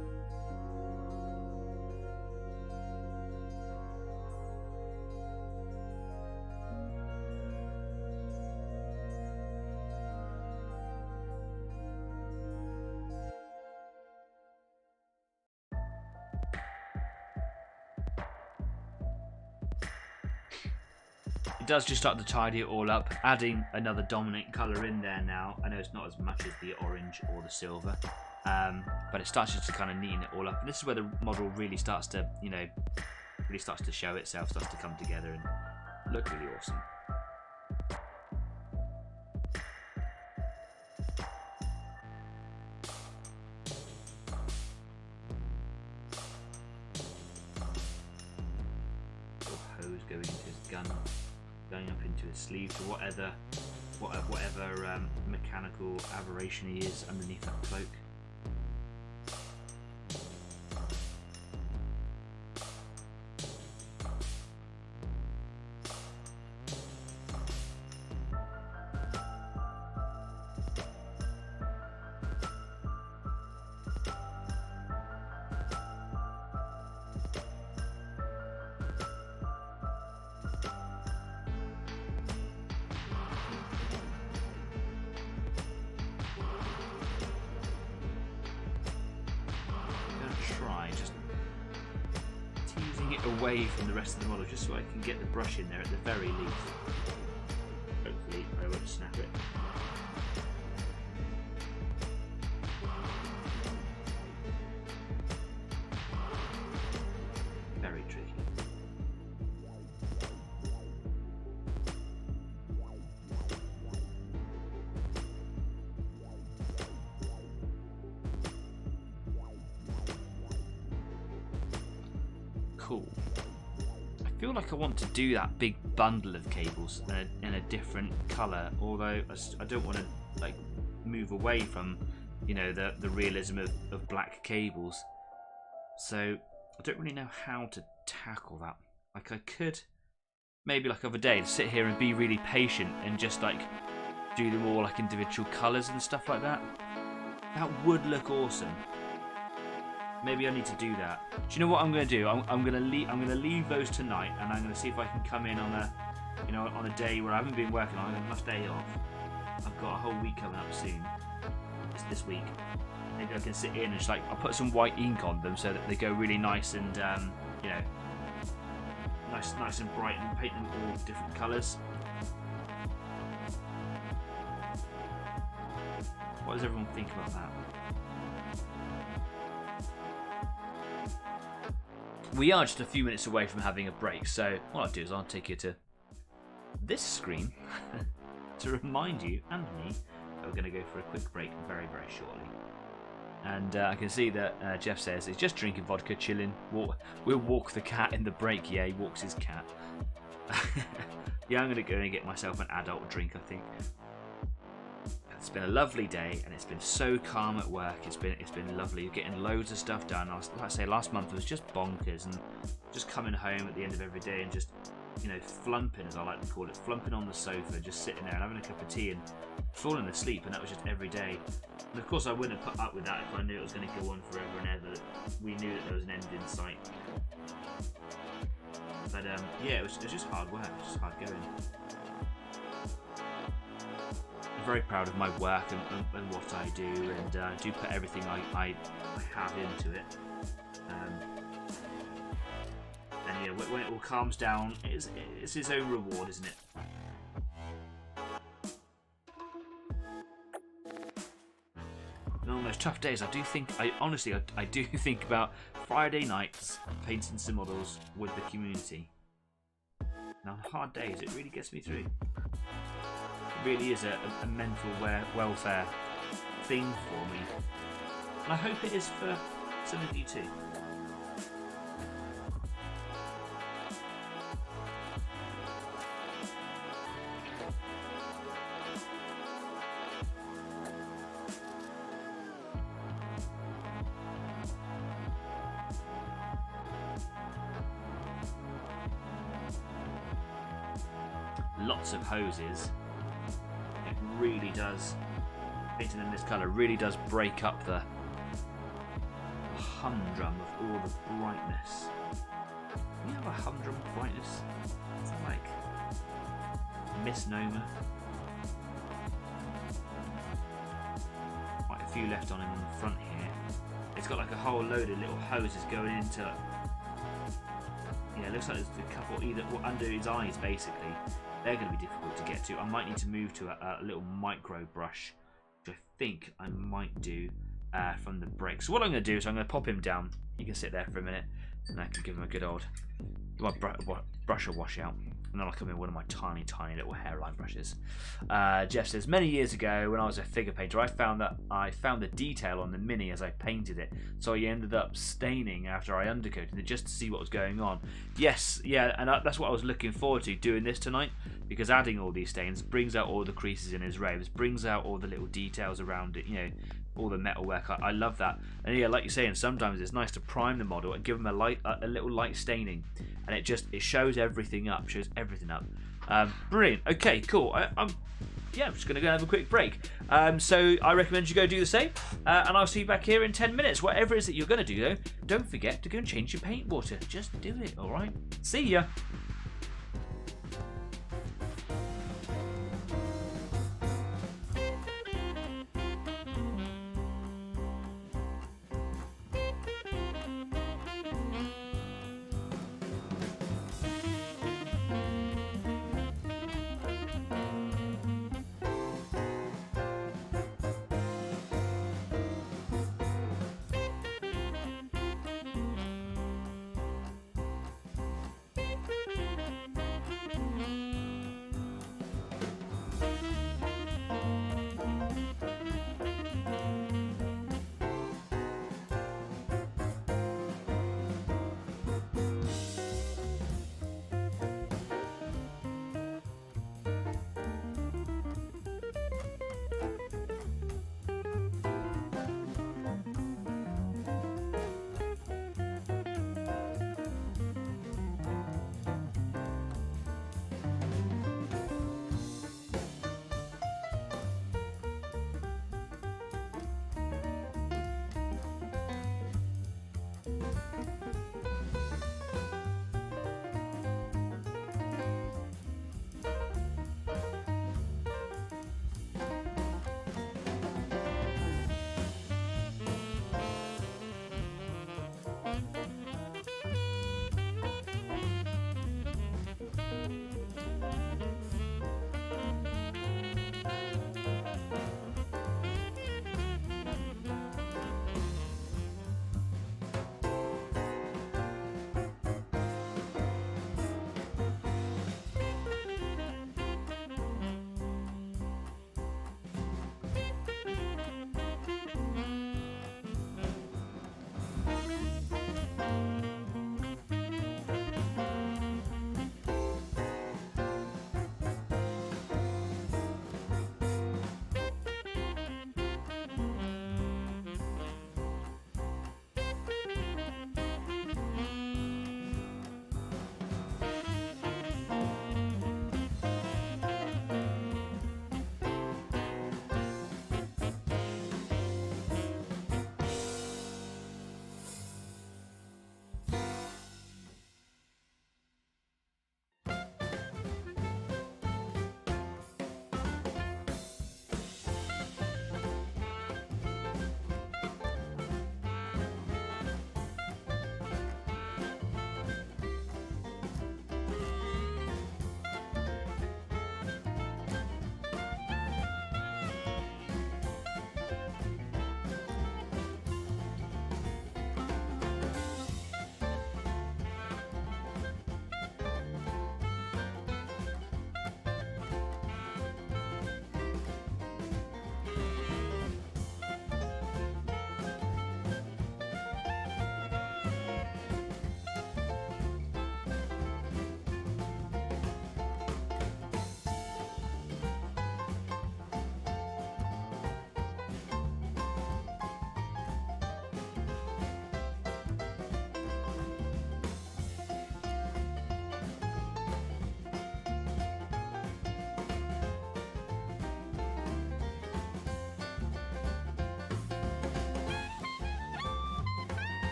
It does just start to tidy it all up, adding another dominant colour in there now. I know it's not as much as the orange or the silver, but it starts just to kind of neaten it all up. And this is where the model really starts to, you know, really starts to show itself, starts to come together and look really awesome. Little hose going into his gun. Going up into his sleeve to whatever mechanical aberration he is underneath that cloak. Away from the rest of the model, just so I can get the brush in there at the very least. Hopefully I won't snap it. Very tricky. Cool. I feel like I want to do that big bundle of cables in a different colour, although I don't want to like move away from, you know, the realism of black cables. So I don't really know how to tackle that. Like, I could maybe like other day sit here and be really patient and just like do them all like individual colours and stuff like that. That would look awesome. Maybe I need to do that. Do you know what I'm going to do? I'm going to leave those tonight, and I'm going to see if I can come in on a, you know, on a day where I haven't been working on. I have enough day off. I've got a whole week coming up soon. It's this week. Maybe I can sit in and just like I'll put some white ink on them so that they go really nice and you know, nice and bright, and paint them all different colours. What does everyone think about that? We are just a few minutes away from having a break, so what I'll do is I'll take you to this screen to remind you and me that we're going to go for a quick break very, very shortly. And I can see that Jeff says he's just drinking vodka, chilling. We'll walk the cat in the break. Yeah, he walks his cat. Yeah, I'm going to go and get myself an adult drink, I think. It's been a lovely day, and it's been so calm at work. It's been lovely. You're getting loads of stuff done. Like I say, last month was just bonkers, and just coming home at the end of every day and just, you know, flumping, as I like to call it, flumping on the sofa, just sitting there and having a cup of tea and falling asleep. And that was just every day. And of course, I wouldn't have put up with that if I knew it was going to go on forever and ever. That we knew that there was an end in sight. But yeah, it was just hard work. It was just hard going. Very proud of my work and what I do, and do put everything I have into it. And yeah, when it all calms down, it's its own reward, isn't it? And on those tough days, I honestly do think about Friday nights painting some models with the community. And on hard days, it really gets me through. It really is a mental welfare thing for me, and I hope it is for some of you too. Lots of hoses. Really does, painting in this colour really does break up the humdrum of all the brightness. Can you have a humdrum brightness? Is that like a misnomer? Quite a few left on him on the front here. It's got like a whole load of little hoses going into it. Yeah, it looks like there's a couple either under his eyes basically. They're going to be difficult to get to. I might need to move to a little micro brush, which I think I might do from the break. So what I'm going to do is I'm going to pop him down. You can sit there for a minute, and I can give him a good old brush or wash out. And then I'll come in with one of my tiny, tiny little hairline brushes. Jeff says, many years ago when I was a figure painter, I found the detail on the Mini as I painted it. So I ended up staining after I undercoated it just to see what was going on. Yes, yeah, and that's what I was looking forward to doing this tonight, because adding all these stains brings out all the creases in his raves, brings out all the little details around it, you know, all the metalwork. I love that. And yeah, like you're saying, sometimes it's nice to prime the model and give them a little light staining, and it shows everything up, brilliant. Okay, cool. I'm just gonna go and have a quick break. So I recommend you go do the same, and I'll see you back here in 10 minutes. Whatever it is that you're gonna do though, don't forget to go and change your paint water. Just do it, all right? See ya.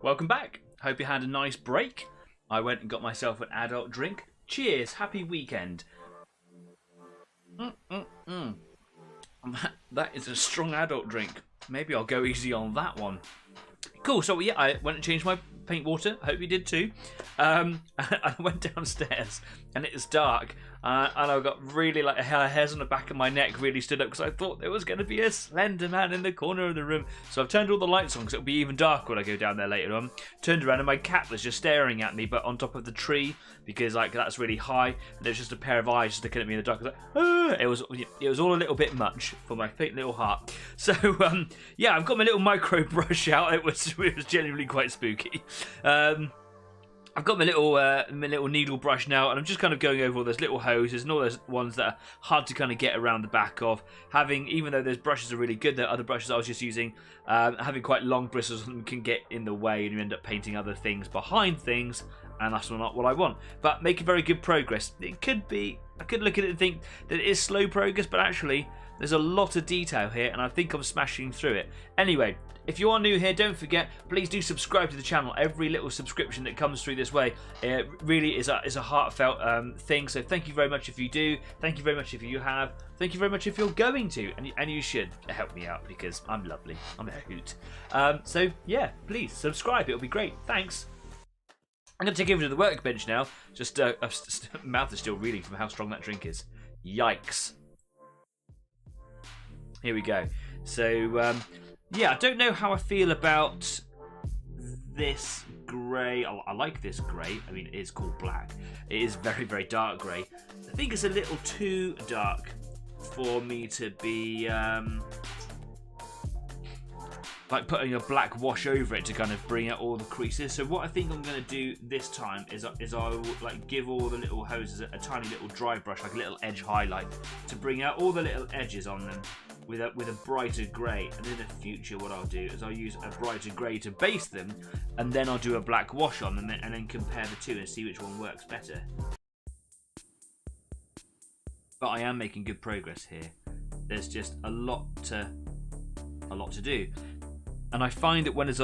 Welcome back. Hope you had a nice break. I went and got myself an adult drink. Cheers. Happy weekend. That is a strong adult drink. Maybe I'll go easy on that one. Cool, so yeah, I went and changed my paint water. I hope you did too. I went downstairs and it's dark, and I got really like hairs on the back of my neck really stood up because I thought there was going to be a slender man in the corner of the room. So I've turned all the lights on because it'll be even darker when I go down there later on. Turned around and my cat was just staring at me, but on top of the tree because like that's really high. And there's just a pair of eyes just looking at me in the dark. I was like, ah! It was all a little bit much for my faint little heart. So yeah, I've got my little micro brush out. It was genuinely quite spooky. I've got my little needle brush now, and I'm just kind of going over all those little hoses and all those ones that are hard to kind of get around the back of. Even though those brushes are really good, there are other brushes I was just using, having quite long bristles can get in the way, and you end up painting other things behind things, and that's not what I want. But making very good progress. It could be, I could look at it and think that it is slow progress, but actually there's a lot of detail here, and I think I'm smashing through it. Anyway, if you are new here, don't forget, please do subscribe to the channel. Every little subscription that comes through this way, it really is a heartfelt thing. So thank you very much if you do. Thank you very much if you have. Thank you very much if you're going to. And you should help me out because I'm lovely. I'm a hoot. So yeah, please subscribe. It'll be great. Thanks. I'm going to take over to the workbench now. Just mouth is still reeling from how strong that drink is. Yikes. Here we go. So yeah, I don't know how I feel about this grey. I like this grey. I mean, it is called black. It is very, very dark grey. I think it's a little too dark for me to be like putting a black wash over it to kind of bring out all the creases. So what I think I'm going to do this time is I'll like give all the little hoses a tiny little dry brush, like a little edge highlight, to bring out all the little edges on them with a brighter grey. And in the future what I'll do is I'll use a brighter grey to base them, and then I'll do a black wash on them and then compare the two and see which one works better. But I am making good progress here. There's just a lot to do. And I find that when there's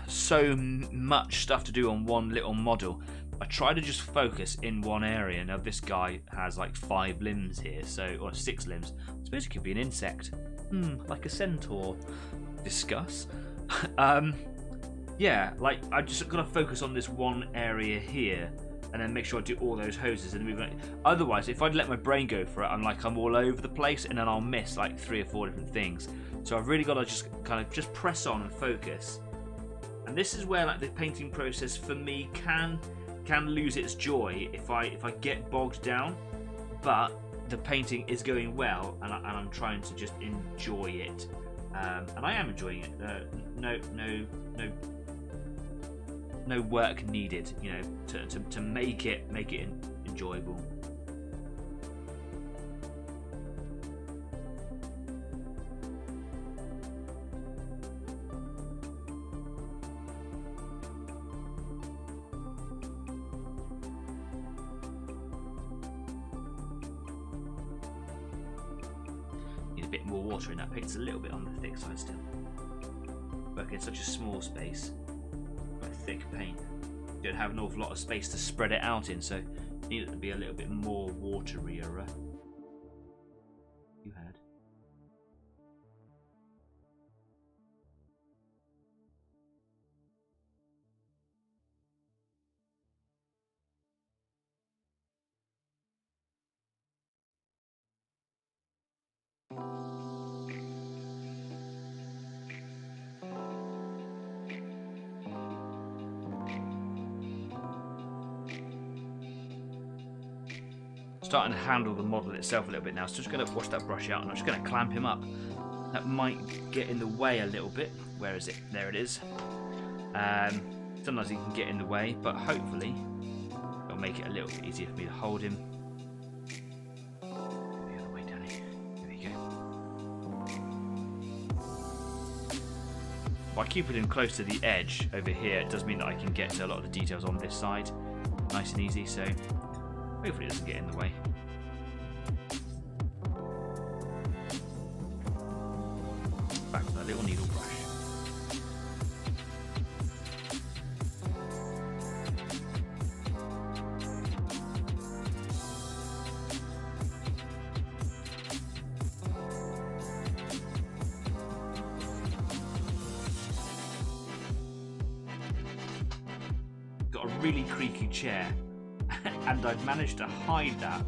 so much stuff to do on one little model, I try to just focus in one area. Now this guy has like 5 limbs here, or 6 limbs. I suppose it could be an insect. Like a centaur. Discuss. Yeah, like I just got to focus on this one area here, and then make sure I do all those hoses and move on. Otherwise, if I'd let my brain go for it, I'm all over the place, and then I'll miss like 3 or 4 different things. So I've really got to just kind of press on and focus. And this is where like the painting process for me can lose its joy if I get bogged down. But the painting is going well, and I'm trying to just enjoy it. And I am enjoying it. No work needed, you know, to make it enjoyable. Need a bit more water in that paint. It's a little bit on the thick side still. Working in such a small space. Thick paint. Don't have an awful lot of space to spread it out in, so you need it to be a little bit more waterier. You heard. Starting to handle the model itself a little bit now, so just going to wash that brush out and I'm just going to clamp him up. That might get in the way a little bit. Where is it? There it is. Sometimes he can get in the way, but hopefully it'll make it a little bit easier for me to hold him. The other way, Danny. Here we go. By keeping him close to the edge over here, it does mean that I can get to a lot of the details on this side nice and easy, so hopefully it doesn't get in the way. Back to that little needle brush. got a really creaky chair, and I'd managed to hide that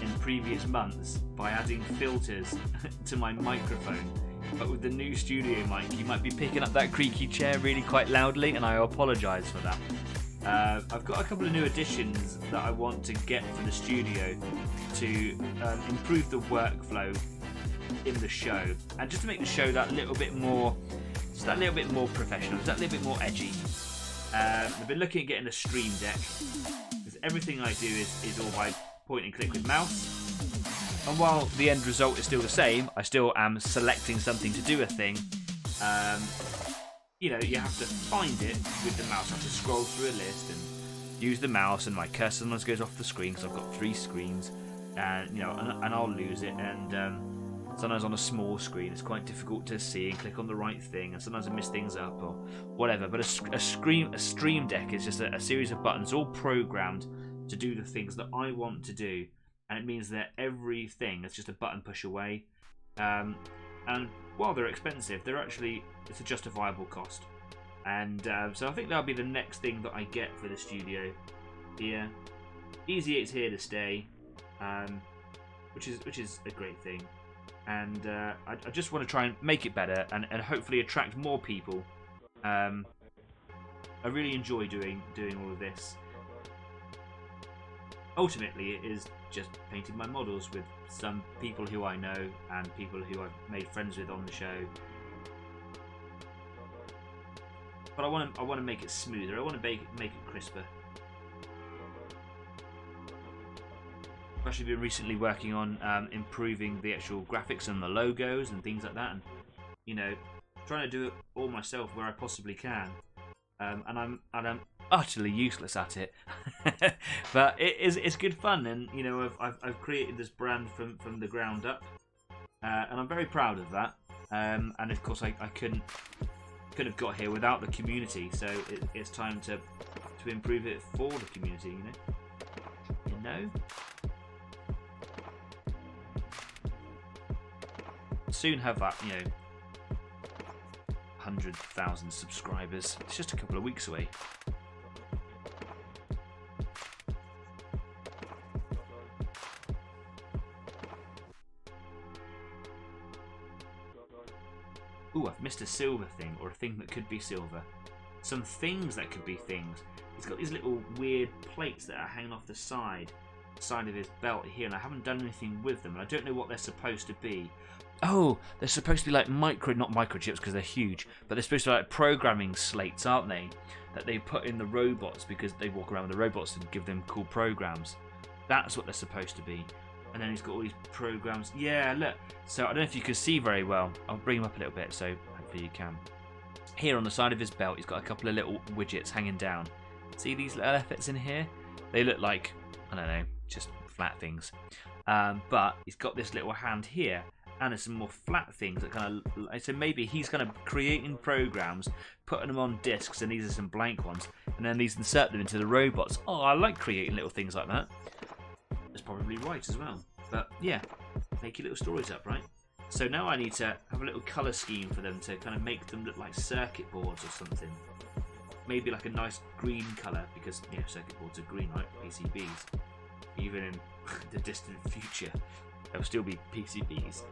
in previous months by adding filters to my microphone. But with the new studio mic, you might be picking up that creaky chair really quite loudly, and I apologise for that. I've got a couple of new additions that I want to get for the studio to improve the workflow in the show, and just to make the show that little bit more, just that little bit more professional, just that little bit more edgy. I've been looking at getting a stream deck, because everything I do is all by point and click with mouse. And while the end result is still the same, I still am selecting something to do a thing. You know, you have to find it with the mouse. I have to scroll through a list and use the mouse, and my cursor sometimes goes off the screen because I've got 3 screens, and you know, and I'll lose it. And sometimes on a small screen, it's quite difficult to see and click on the right thing, and sometimes I miss things up or whatever. But a stream deck is just a series of buttons all programmed to do the things that I want to do. And it means that everything is just a button push away. And while they're expensive, it's a justifiable cost. And so I think that'll be the next thing that I get for the studio here. Easy 8's here to stay, which is a great thing. And I just want to try and make it better and hopefully attract more people. I really enjoy doing all of this. Ultimately, it is just painting my models with some people who I know and people who I've made friends with on the show. But I want to make it smoother. I want to make it crisper. I've actually been recently working on improving the actual graphics and the logos and things like that, and you know, trying to do it all myself where I possibly can. And I'm utterly useless at it, but it's good fun, and you know, I've created this brand from the ground up, and I'm very proud of that. And of course, I couldn't have got here without the community, so it's time to improve it for the community. You know. Soon have that, you know, 100,000 subscribers. It's just a couple of weeks away. Ooh, I've missed a silver thing, or a thing that could be silver. Some things that could be things. He's got these little weird plates that are hanging off the side of his belt here, and I haven't done anything with them, and I don't know what they're supposed to be. Oh, they're supposed to be like not microchips because they're huge, but they're supposed to be like programming slates, aren't they? That they put in the robots because they walk around with the robots and give them cool programs. That's what they're supposed to be. And then he's got all these programs. Yeah, look. So I don't know if you can see very well. I'll bring him up a little bit so hopefully you can. Here on the side of his belt, he's got a couple of little widgets hanging down. See these little efforts in here? They look like, I don't know, just flat things. But he's got this little hand here, and there's some more flat things that kind of, so maybe he's kind of creating programs, putting them on discs, and these are some blank ones, and then these insert them into the robots. Oh, I like creating little things like that. That's probably right as well. But yeah, make your little stories up, right? So now I need to have a little colour scheme for them to kind of make them look like circuit boards or something. Maybe like a nice green colour, because you know, circuit boards are green, right? PCBs. Even in the distant future, there will still be PCBs.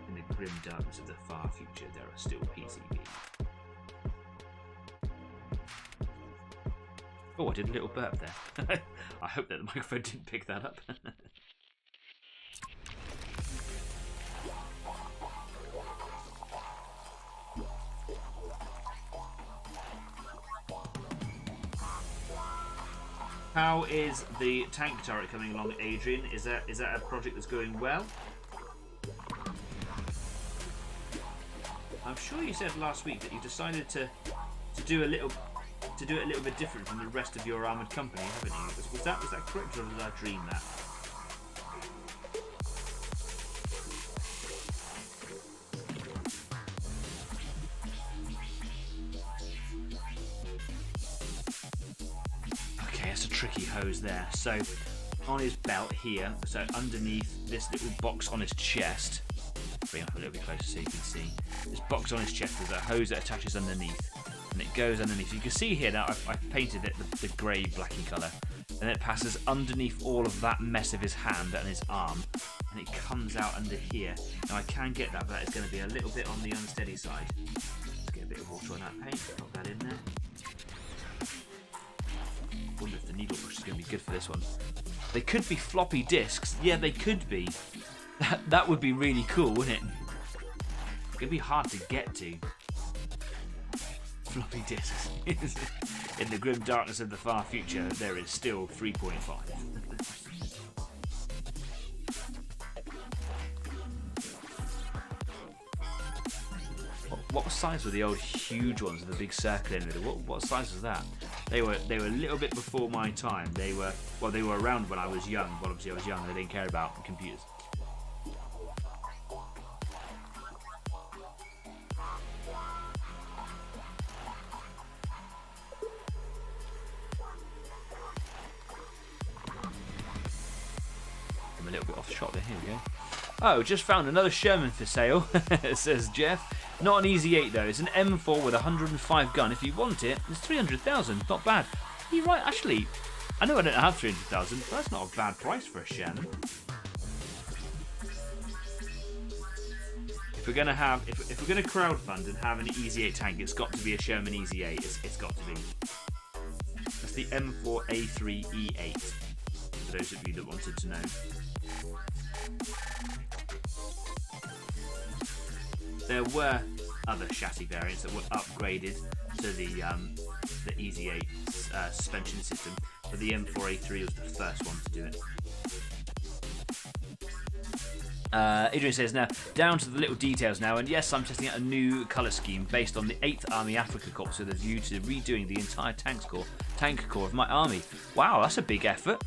In the grim darkness of the far future, there are still PCBs. Oh, I did a little burp there. I hope that the microphone didn't pick that up. How is the tank turret coming along, Adrian? Is that a project that's going well? I'm sure you said last week that you decided to do it a little bit different from the rest of your armoured company, haven't you? Was that correct, or did I dream that? That's a tricky hose there. So on his belt here, so underneath this little box on his chest, bring it up a little bit closer so you can see, this box on his chest is a hose that attaches underneath, and it goes underneath. You can see here now I've painted it the grey blacky colour, and it passes underneath all of that mess of his hand and his arm, and it comes out under here. Now I can get that, but it's going to be a little bit on the unsteady side. Let's get a bit of water on that paint, pop that in there. I wonder if the needle brush is going to be good for this one. They could be floppy disks. Yeah, they could be. That would be really cool, wouldn't it? It'd be hard to get to. Floppy disks. In the grim darkness of the far future, there is still 3.5. What size were the old huge ones with the big circle in the middle? What size was that? They were a little bit before my time. They were around when I was young. Well, obviously I was young and I didn't care about computers. I'm a little bit off the shot there. Here we go. Oh, just found another Sherman for sale, says Jeff. Not an Easy 8 though, it's an M4 with 105 gun. If you want it, it's 300,000, not bad. You're right, actually, I know I don't have 300,000, but that's not a bad price for a Sherman. If we're gonna have, if we're gonna crowdfund and have an Easy 8 tank, it's got to be a Sherman Easy 8. It's got to be. That's the M4A3E8. For those of you that wanted to know. There were other chassis variants that were upgraded to the Easy 8 suspension system, but the M4A3 was the first one to do it. Adrian says, now, down to the little details now, and yes, I'm testing out a new colour scheme based on the 8th Army Africa Corps with a view to redoing the entire tank core of my army. Wow, that's a big effort.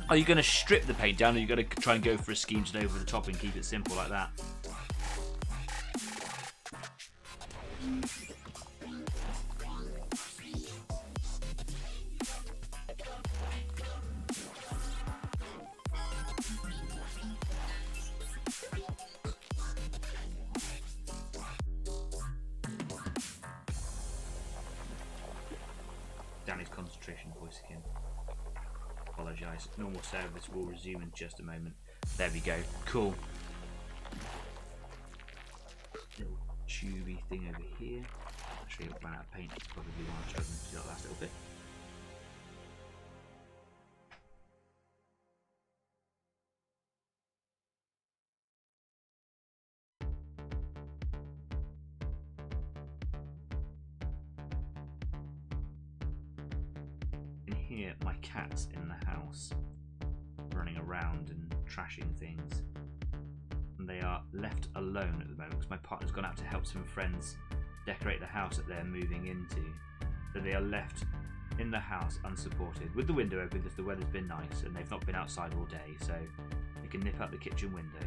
Are you going to strip the paint down, or are you going to try and go for a scheme just over the top and keep it simple like that? Danny's concentration voice again. Apologise. Normal service will resume in just a moment. There we go. Cool. Little tubey thing over here. Actually, I've run out of paint. Probably want to show them that last little bit. Here, my cat's in the house running around and trashing things, and they are left alone at the moment because my partner's gone out to help some friends decorate the house that they're moving into, so they are left in the house unsupported with the window open because the weather's been nice and they've not been outside all day, so they can nip out the kitchen window.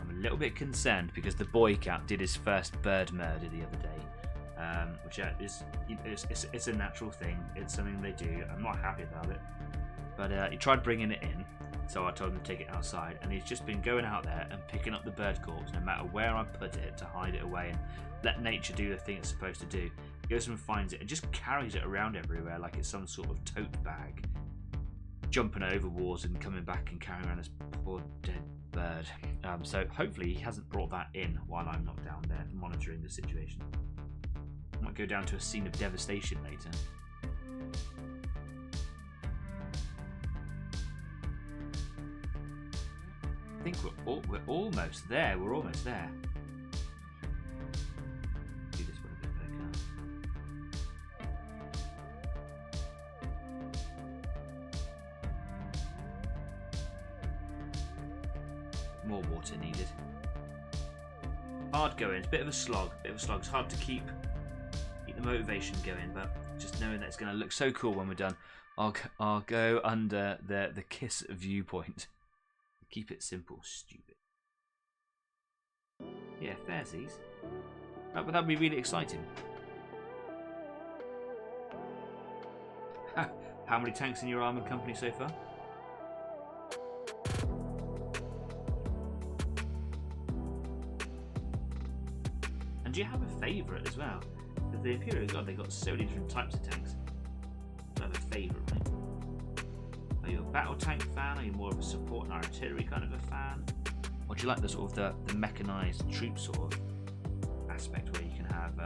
I'm a little bit concerned because the boy cat did his first bird murder the other day. Which is it's a natural thing. It's something they do. I'm not happy about it, but he tried bringing it in, so I told him to take it outside, and he's just been going out there and picking up the bird corpse no matter where I put it to hide it away and let nature do the thing it's supposed to do. He goes and finds it and just carries it around everywhere like it's some sort of tote bag, jumping over walls and coming back and carrying around this poor dead bird. So hopefully he hasn't brought that in while I'm not down there monitoring the situation. Might go down to a scene of devastation later. I think we're almost there. We're almost there. Do this one a bit better. More water needed. Hard going. It's a bit of a slog. It's hard to keep the motivation going, but just knowing that it's going to look so cool when we're done, I'll go under the KISS viewpoint. Keep it simple, stupid. Yeah, fairsies. But that'd be really exciting. How many tanks in your armoured company so far? And do you have a favourite as well? The Imperial, God, they got so many different types of tanks. I have a favourite, right? Are you a battle tank fan? Are you more of a support and artillery kind of a fan? Or do you like the sort of the mechanised troop sort of aspect where you can have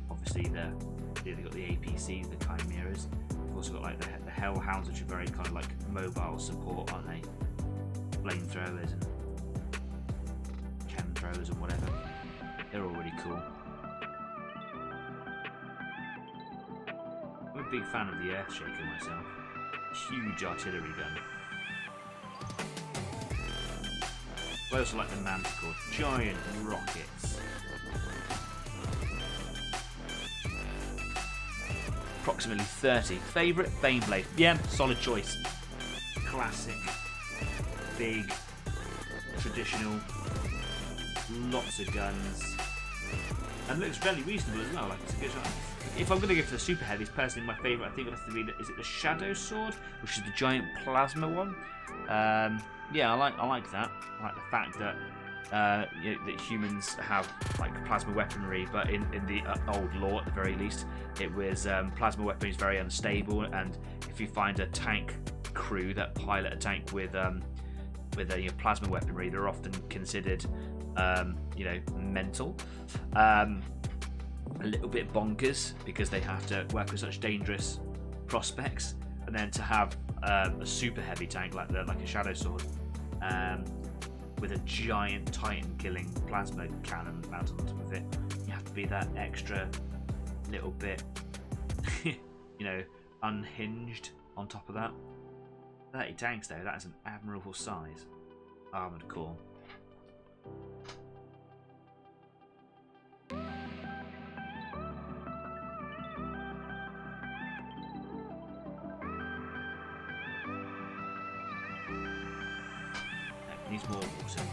obviously they've got the APCs, the Chimeras. You've also got like the Hellhounds, which are very kind of like mobile support, aren't they? Flamethrowers and chemthrowers and whatever. They're all really cool. I'm a big fan of the Earthshaker myself. Huge artillery gun. I also like the Manticore. Giant rockets. Approximately 30. Favourite? Baneblade. Yeah, solid choice. Classic. Big. Traditional. Lots of guns. And looks fairly reasonable as well. Like it's a good shot. If I'm going to go for the super heavies, personally, my favourite, I think it has to be, is it the Shadow Sword, which is the giant plasma one? Yeah, I like that. I like the fact that that humans have like plasma weaponry, but in the old lore, at the very least, it was plasma weaponry is very unstable, and if you find a tank crew that pilot a tank with plasma weaponry, they're often considered mental. A little bit bonkers because they have to work with such dangerous prospects, and then to have a super heavy tank like a Shadow Sword with a giant Titan killing plasma cannon mounted on top of it, you have to be that extra little bit unhinged on top of that. 30 tanks though, that is an admirable size armoured core. Needs more water.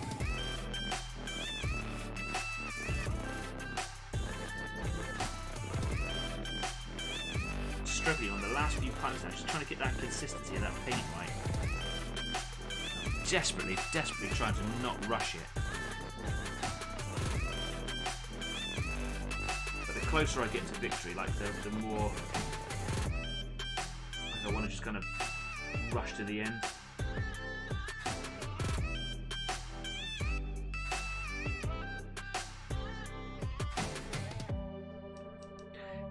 Struggling on the last few punts, I'm just trying to get that consistency of that paint right. I'm desperately trying to not rush it. But the closer I get to victory, like the more like I want to just kind of rush to the end.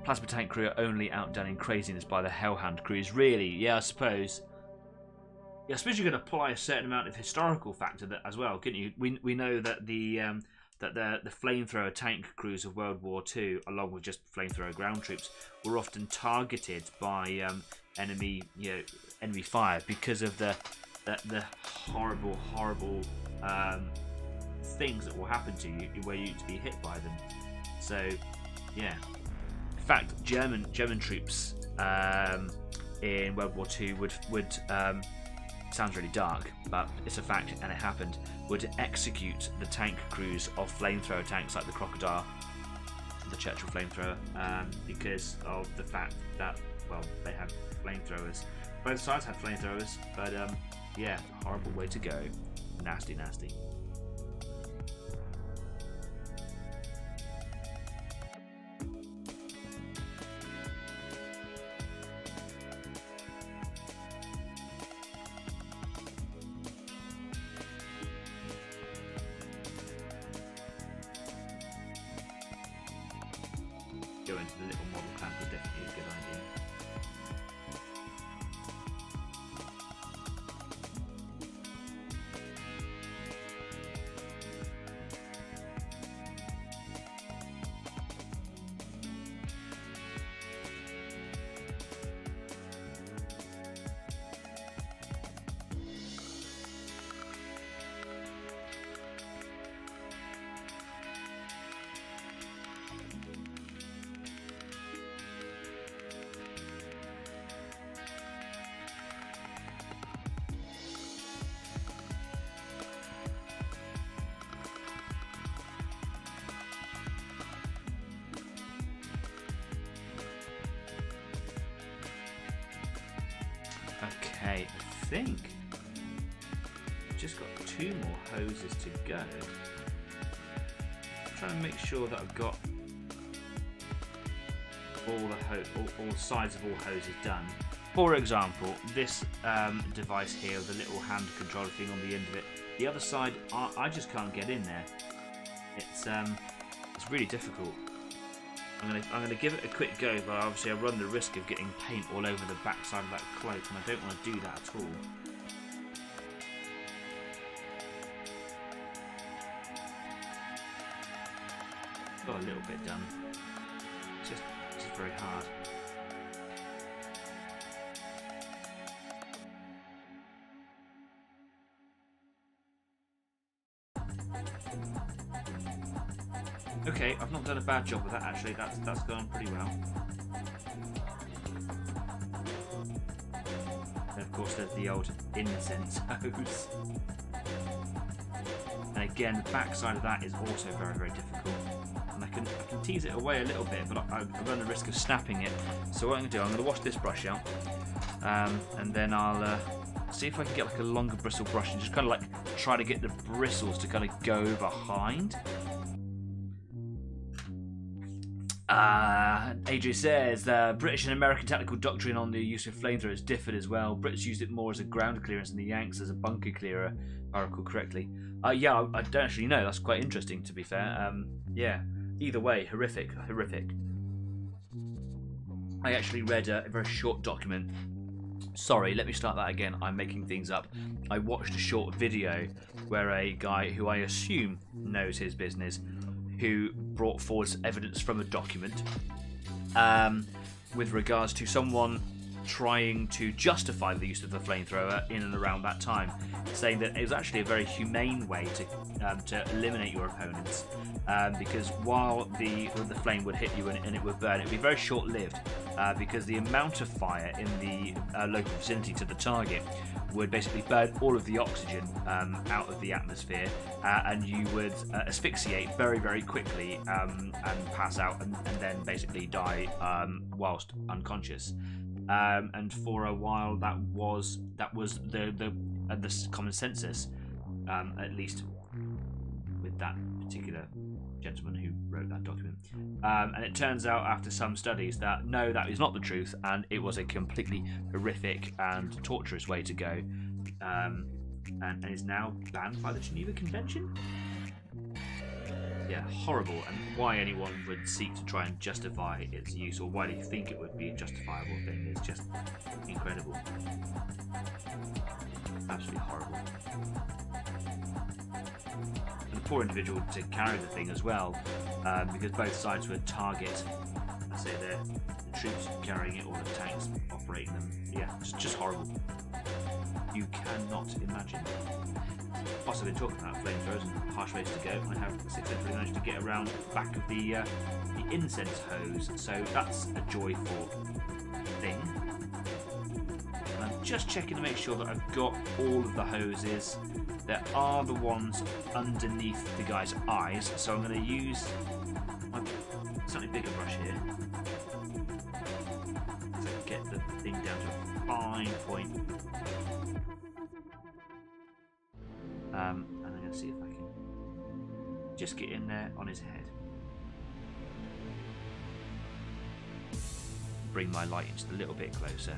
Plasma tank crew are only outdone in craziness by the Hellhound crews. Really? Yeah, I suppose. Yeah, I suppose you could apply a certain amount of historical factor that as well, couldn't you? We know that the flamethrower tank crews of World War II, along with just flamethrower ground troops, were often targeted by enemy fire because of the horrible things that will happen to you where you to be hit by them. So, yeah. In fact, German troops in World War II would sounds really dark, but it's a fact and it happened, would execute the tank crews of flamethrower tanks like the Crocodile, the Churchill flamethrower, because of the fact that, well, they had flamethrowers. Both sides had flamethrowers, but yeah, horrible way to go. Nasty. Go into the little model camp is definitely a good idea. Okay, I think I've just got 2 more hoses to go. I'm trying to make sure that I've got all sides of all hoses done. For example, this device here, the little hand controller thing on the end of it, the other side, I just can't get in there. It's really difficult. I'm gonna give it a quick go, but obviously I run the risk of getting paint all over the backside of that cloak, and I don't want to do that at all. Got a little bit done. It's just very hard. Okay, I've not done a bad job with that actually. That's gone pretty well. And of course, there's the old incense hose. And again, the back side of that is also very, very difficult. And I can tease it away a little bit, but I run the risk of snapping it. So what I'm going to do, I'm going to wash this brush out, and then I'll see if I can get like a longer bristle brush and just kind of like try to get the bristles to kind of go behind. AJ says the British and American tactical doctrine on the use of flamethrowers differed as well. Brits used it more as a ground clearance and the Yanks as a bunker clearer, if I recall correctly. Yeah, I don't actually know. That's quite interesting, to be fair. Yeah, either way, horrific. I actually read a very short document. Sorry, let me start that again. I'm making things up. I watched a short video where a guy who I assume knows his business, who brought forward evidence from a document with regards to someone trying to justify the use of the flamethrower in and around that time, saying that it was actually a very humane way to eliminate your opponents, because while the flame would hit you and it would burn, it would be very short-lived, because the amount of fire in the local vicinity to the target would basically burn all of the oxygen out of the atmosphere, and you would asphyxiate very, very quickly and pass out and then basically die whilst unconscious. And for a while, that was the common census, at least with that particular gentleman who wrote that document. And it turns out after some studies that no, that is not the truth, and it was a completely horrific and torturous way to go, and is now banned by the Geneva Convention. Yeah, horrible, and why anyone would seek to try and justify its use, or why they think it would be a justifiable thing, is just incredible. Absolutely horrible. And the poor individual to carry the thing as well, because both sides would target, I say the troops carrying it or the tanks operating them. Yeah, just horrible. You cannot imagine. Whilst I've been talking about flamethrowers and harsh ways to go, I have successfully managed to get around the back of the incense hose, so that's a joyful thing. And I'm just checking to make sure that I've got all of the hoses. There are the ones underneath the guy's eyes, so I'm going to use my slightly bigger brush here to get the thing down to a fine point. And I'm going to see if I can just get in there on his head. Bring my light just a little bit closer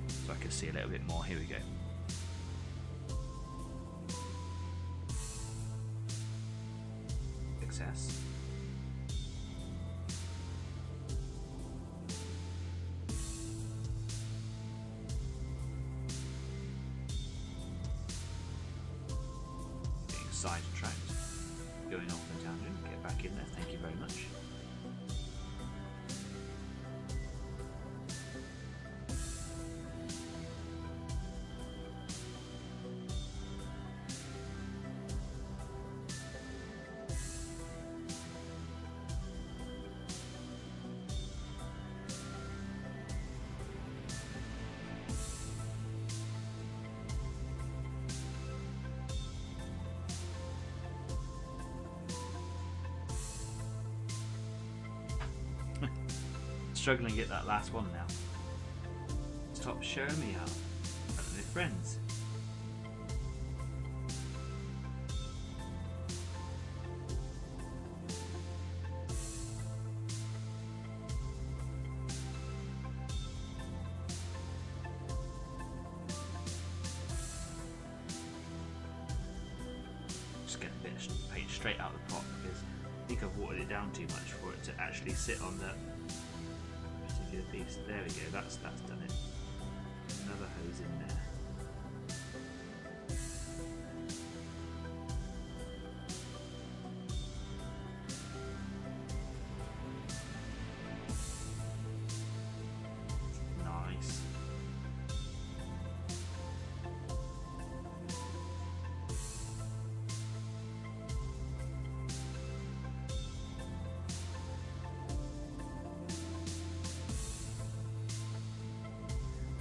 so I can see a little bit more. Here we go. Success. Sidetracked, going off the tangent, get back in there, thank you very much. Struggling to get that last one now. Stop showing me how. I don't know, friends. Just get a bit of paint straight out of the pot because I think I've watered it down too much for it to actually sit on the particular piece. There we go, that's done it. Another hose in there. Nice.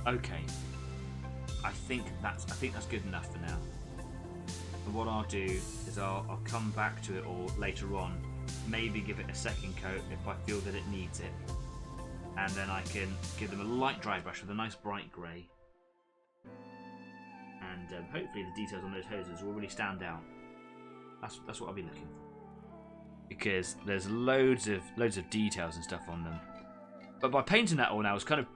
Okay, I think that's good enough for now. And what I'll do is I'll come back to it all later on, maybe give it a second coat if I feel that it needs it, and then I can give them a light dry brush with a nice bright grey, and hopefully the details on those hoses will really stand out. That's what I'll be looking for, because there's loads of details and stuff on them. But by painting that all now, it's kind of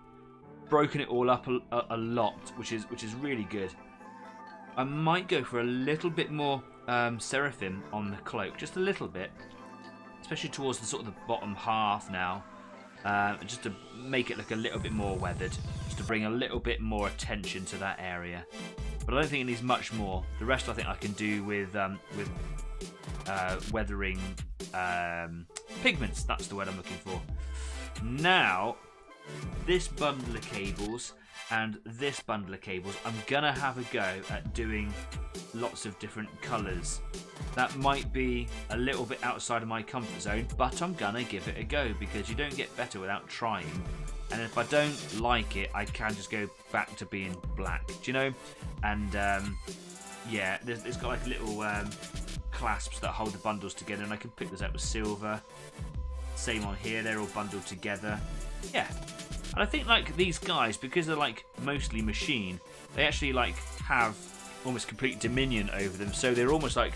broken it all up a lot, which is really good. I might go for a little bit more seraphim on the cloak, just a little bit, especially towards the sort of the bottom half now, just to make it look a little bit more weathered, just to bring a little bit more attention to that area. But I don't think it needs much more. The rest I think I can do with weathering pigments. That's the word I'm looking for. Now, this bundle of cables and this bundle of cables, I'm gonna have a go at doing lots of different colours. That might be a little bit outside of my comfort zone, but I'm gonna give it a go because you don't get better without trying. And if I don't like it, I can just go back to being black, do you know? And yeah, it's got like little clasps that hold the bundles together, and I can pick those up with silver. Same on here, they're all bundled together. Yeah, and I think like these guys, because they're like mostly machine, they actually like have almost complete dominion over them. So they're almost like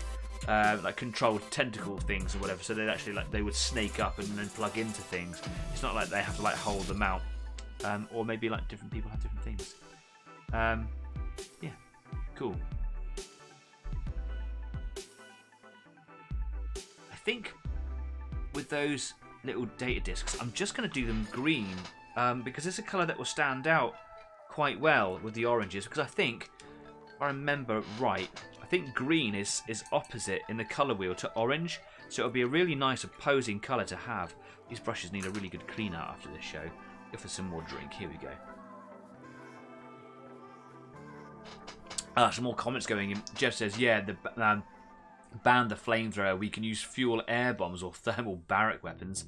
controlled tentacle things or whatever. So they actually they would snake up and then plug into things. It's not like they have to like hold them out, or maybe like different people have different things. Yeah, cool. I think with those little data discs, I'm just going to do them green because it's a colour that will stand out quite well with the oranges, because I think, if I remember right, I think green is opposite in the colour wheel to orange, so it'll be a really nice opposing colour to have. These brushes need a really good clean out after this show. Go for some more drink. Here we go. Some more comments going in. Jeff says, yeah, the ban the flamethrower. We can use fuel air bombs or thermal barrack weapons.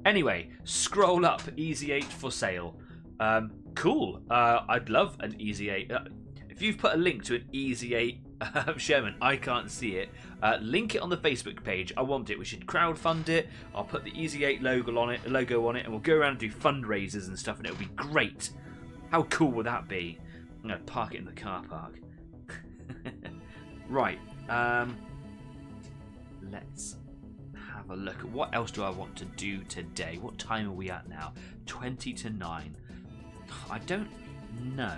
Anyway, scroll up. Easy 8 for sale. Cool. I'd love an Easy 8. If you've put a link to an Easy 8 Sherman, I can't see it. Link it on the Facebook page. I want it. We should crowdfund it. I'll put the Easy 8 logo on it, and we'll go around and do fundraisers and stuff, and it'll be great. How cool would that be? I'm going to park it in the car park. Right. Let's have a look at what else do I want to do today. What time are we at now? 20 to 9. I don't know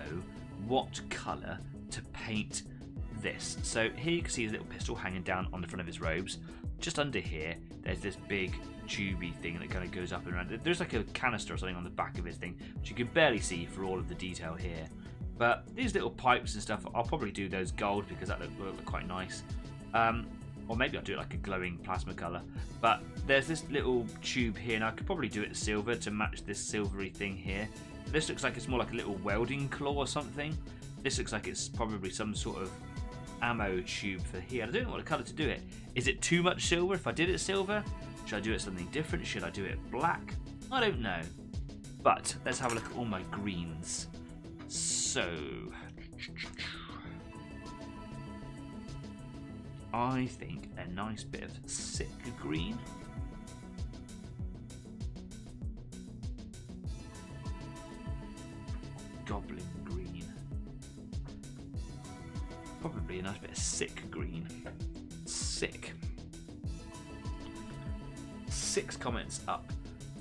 what colour to paint this. So here you can see his little pistol hanging down on the front of his robes. Just under here, there's this big tubey thing that kind of goes up and around. There's like a canister or something on the back of his thing, which you can barely see for all of the detail here. But these little pipes and stuff, I'll probably do those gold because that will look quite nice. Or maybe I'll do it like a glowing plasma colour. But there's this little tube here, and I could probably do it silver to match this silvery thing here. This looks like it's more like a little welding claw or something. This looks like it's probably some sort of ammo tube for here. I don't know what colour to do it. Is it too much silver if I did it silver? Should I do it something different? Should I do it black? I don't know. But let's have a look at all my greens. So I think a nice bit of sick green. Goblin green. Probably a nice bit of sick green. Sick. 6 comments up.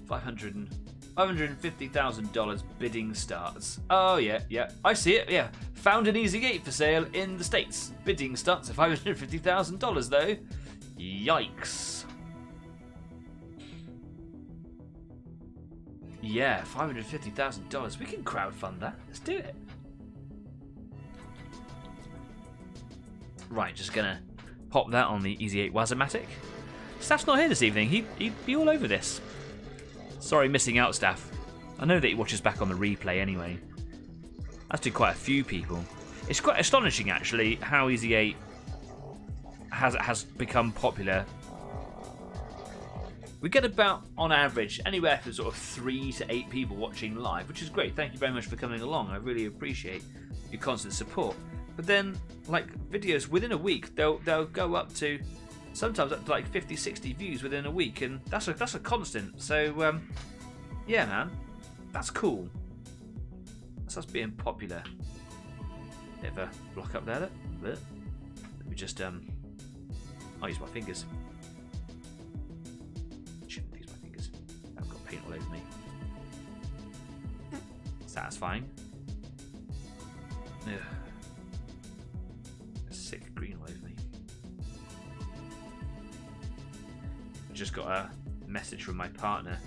$550,000 bidding starts. Oh yeah, I see it. Yeah, Found an Easy Gate for sale in the States. Bidding starts at $550,000 though. Yikes. Yeah, $550,000. We can crowdfund that. Let's do it. Right, just gonna pop that on the Easy 8 Wazomatic. Staff's not here this evening. He'd be all over this. Sorry, missing out, Staff. I know that he watches back on the replay anyway. That's to quite a few people. It's quite astonishing, actually, how Easy 8 has become popular. We get about, on average, anywhere from sort of 3 to 8 people watching live, which is great. Thank you very much for coming along. I really appreciate your constant support. But then, like, videos within a week, they'll go up to, sometimes up to like 50, 60 views within a week, and that's a constant. So, yeah, man, that's cool. That's us being popular. Bit of a block up there. Let me just I'll use my fingers. Shouldn't use my fingers. I've got paint all over me. Satisfying. Ugh. Sick green all over me. I just got a message from my partner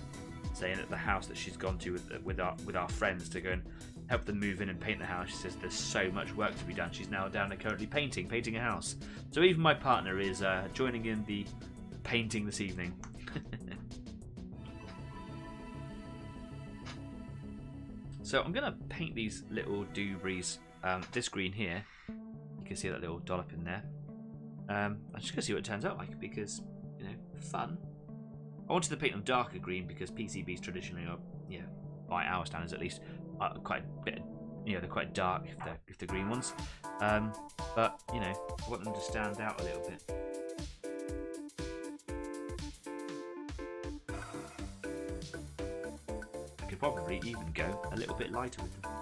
saying that the house that she's gone to with our friends to go and help them move in and paint the house. She says there's so much work to be done. She's now down there currently painting a house. So even my partner is joining in the painting this evening. So I'm gonna paint these little doobies. This green here. You can see that little dollop in there. I'm just gonna see what it turns out like because, you know, fun. I wanted to paint them darker green because PCBs traditionally are, yeah, by our standards at least, are quite a bit, you know, they're quite dark if they're green ones. But you know, I want them to stand out a little bit. I could probably even go a little bit lighter with them.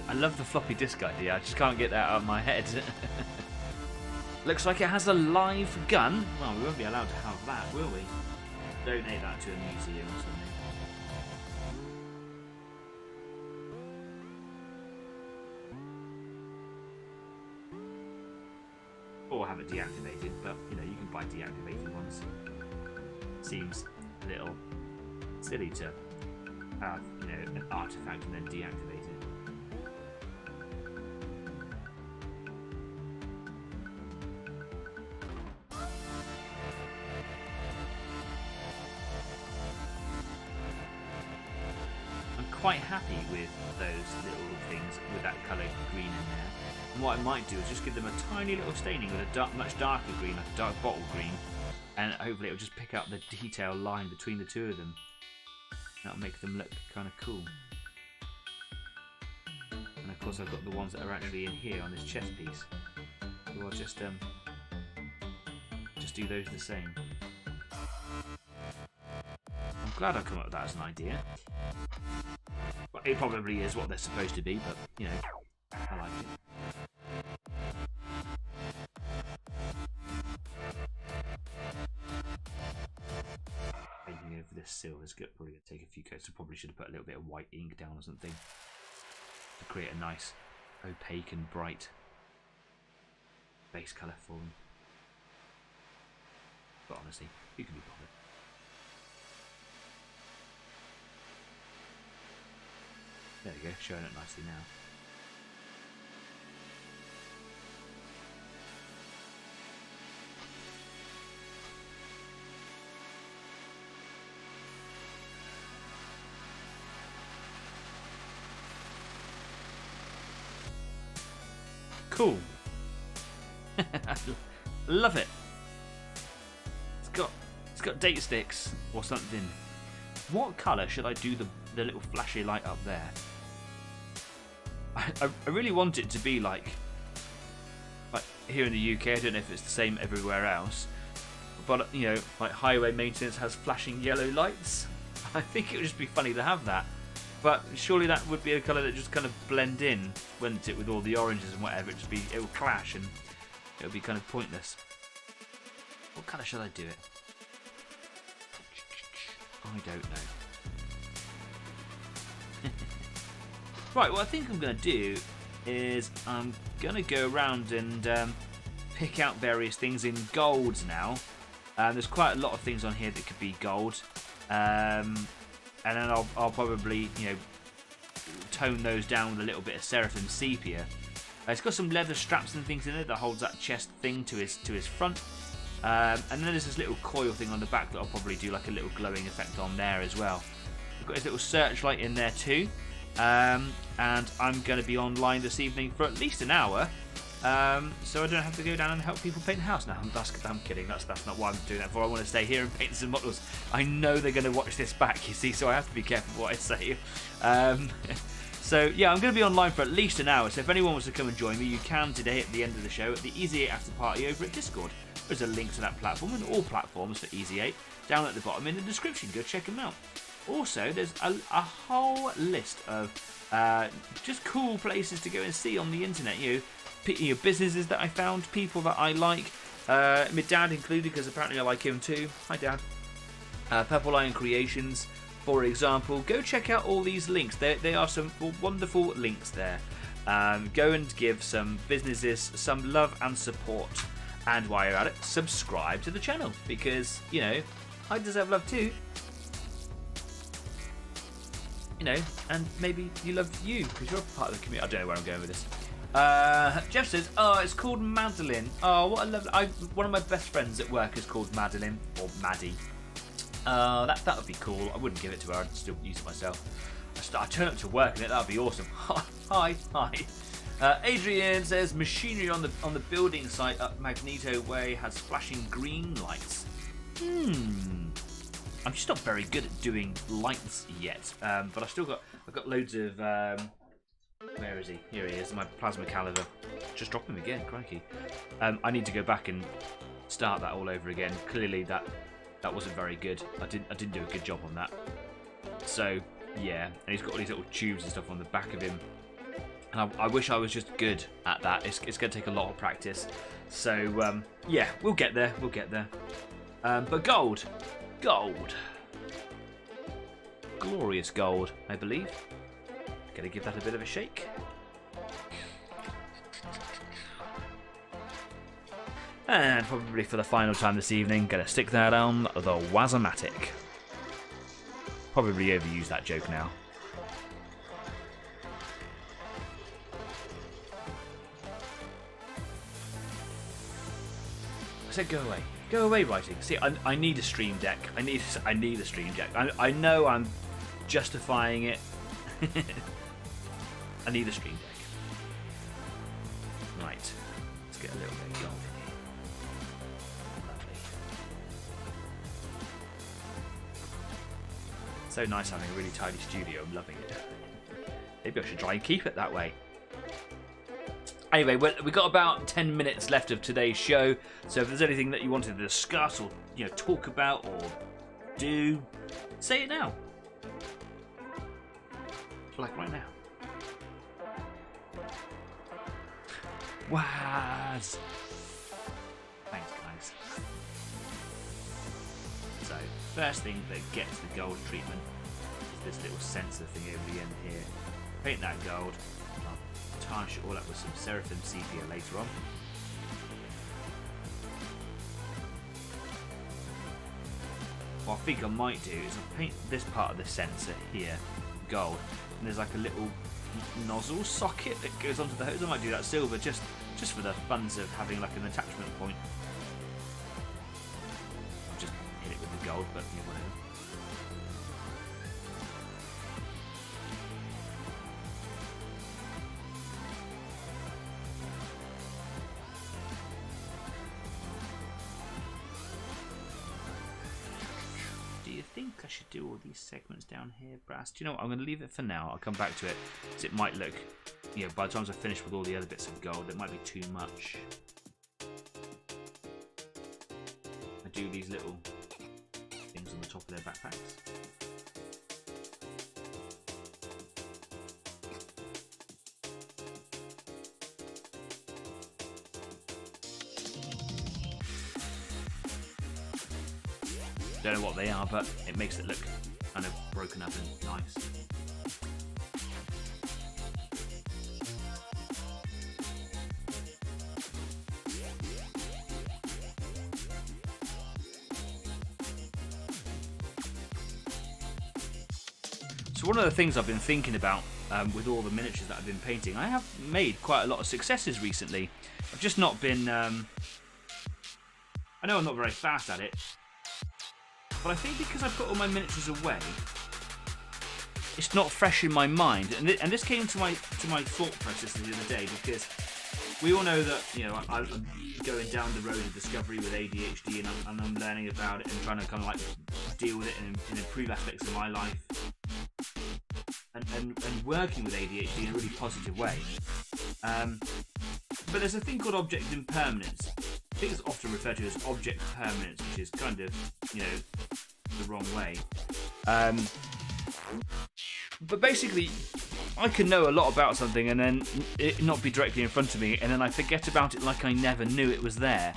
I love the floppy disk idea, I just can't get that out of my head. Looks like it has a live gun. Well, we won't be allowed to have that, will we? Donate that to a museum or something. Or have it deactivated, but you know, you can buy deactivated ones. Seems a little silly to have, you know, an artifact and then deactivate it. Quite happy with those little things with that colour green in there. And what I might do is just give them a tiny little staining with a much darker green, like a dark bottle green, and hopefully it'll just pick up the detail line between the two of them. That'll make them look kind of cool. And of course I've got the ones that are actually in here on this chest piece. So I'll just do those the same. I'm glad I come up with that as an idea. Well, it probably is what they're supposed to be, but, you know, I like it. Painting over this silver is probably going to take a few coats. I probably should have put a little bit of white ink down or something to create a nice, opaque and bright base colour for them. But honestly, you can be bothered. There we go, showing it nicely now. Cool. Love it. It's got date sticks or something. What colour should I do the little flashy light up there? I really want it to be like here in the UK. I don't know if it's the same everywhere else, but you know, like highway maintenance has flashing yellow lights. I think it would just be funny to have that. But surely that would be a colour that just kind of blend in, wouldn't it, with all the oranges and whatever. It would clash and it would be kind of pointless. What colour should I do it? I don't know. Right, what I think I'm going to do is I'm going to go around and pick out various things in golds now. There's quite a lot of things on here that could be gold. And then I'll probably, tone those down with a little bit of Seraphim Sepia. It's got some leather straps and things in it that holds that chest thing to his front. And then there's this little coil thing on the back that I'll probably do like a little glowing effect on there as well. We've got his little searchlight in there too. And I'm going to be online this evening for at least an hour. So I don't have to go down and help people paint the house. No, I'm kidding. That's not why I'm doing that for. I want to stay here and paint some models. I know they're going to watch this back, you see, so I have to be careful what I say. So yeah, I'm going to be online for at least an hour. So if anyone wants to come and join me, you can today at the end of the show at the Easy 8 After Party over at Discord. There's a link to that platform and all platforms for Easy 8 down at the bottom in the description. Go check them out. Also, there's a whole list of just cool places to go and see on the internet. Businesses that I found, people that I like, my dad included, because apparently I like him too. Hi, Dad. Purple Lion Creations, for example. Go check out all these links. They are some wonderful links there. Go and give some businesses some love and support. And while you're at it, subscribe to the channel, because, I deserve love too. And maybe you love you, because you're a part of the community. I don't know where I'm going with this. Jeff says, oh, it's called Madeline. Oh, what a lovely... one of my best friends at work is called Madeline, or Maddie. That would be cool. I wouldn't give it to her. I'd still use it myself. I turn up to work in it. That would be awesome. Hi. Adrian says, machinery on the building site up Magneto Way has flashing green lights. I'm just not very good at doing lights yet. But I've got loads of... where is he? Here he is, my plasma caliber. Just dropped him again, crikey. I need to go back and start that all over again. Clearly that wasn't very good. I didn't do a good job on that. So yeah, and he's got all these little tubes and stuff on the back of him. And I wish I was just good at that. It's going to take a lot of practice. So yeah, we'll get there. But gold, glorious gold, I believe. Gonna give that a bit of a shake. And probably for the final time this evening, gonna stick that on the Wazomatic. Probably overuse that joke now. I said go away. Go away, writing. See, I need a stream deck. I need a stream deck. I know I'm justifying it. I need a stream deck. Right. Let's get a little bit of gold in here. Lovely. So nice having a really tidy studio. I'm loving it. Maybe I should try and keep it that way. Anyway, we've got about 10 minutes left of today's show. So if there's anything that you wanted to discuss or talk about or do, say it now. Like right now. Waz! Thanks, guys. So, first thing that gets the gold treatment is this little sensor thing over the end here. Paint that gold. I'll tarnish it all up with some Seraphim Sepia later on. What I think I might do is I'll paint this part of the sensor here gold. And there's like a little nozzle socket that goes onto the hose. I might do that silver just for the funs of having like an attachment point. I'll just hit it with the gold, but whatever. I think I should do all these segments down here, brass. Do you know what? I'm going to leave it for now. I'll come back to it. Because it might look, by the time I finish with all the other bits of gold, it might be too much. I do these little things on the top of their backpacks. Don't know what they are, but it makes it look kind of broken up and nice. So one of the things I've been thinking about with all the miniatures that I've been painting, I have made quite a lot of successes recently. I've just not been... I know I'm not very fast at it, but I think because I put all my miniatures away, it's not fresh in my mind. And this came to my thought process the other day, because we all know that, you know, I'm going down the road of discovery with ADHD, and I'm learning about it and trying to kind of like deal with it and improve aspects of my life. And working with ADHD in a really positive way. But there's a thing called object impermanence. I think it's often referred to as object permanence, which is kind of, you know, the wrong way. But basically, I can know a lot about something and then it not be directly in front of me, and then I forget about it like I never knew it was there.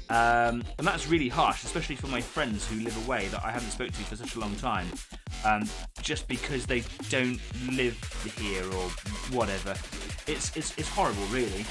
And that's really harsh, especially for my friends who live away that I haven't spoken to for such a long time. Just because they don't live here or whatever. It's horrible, really.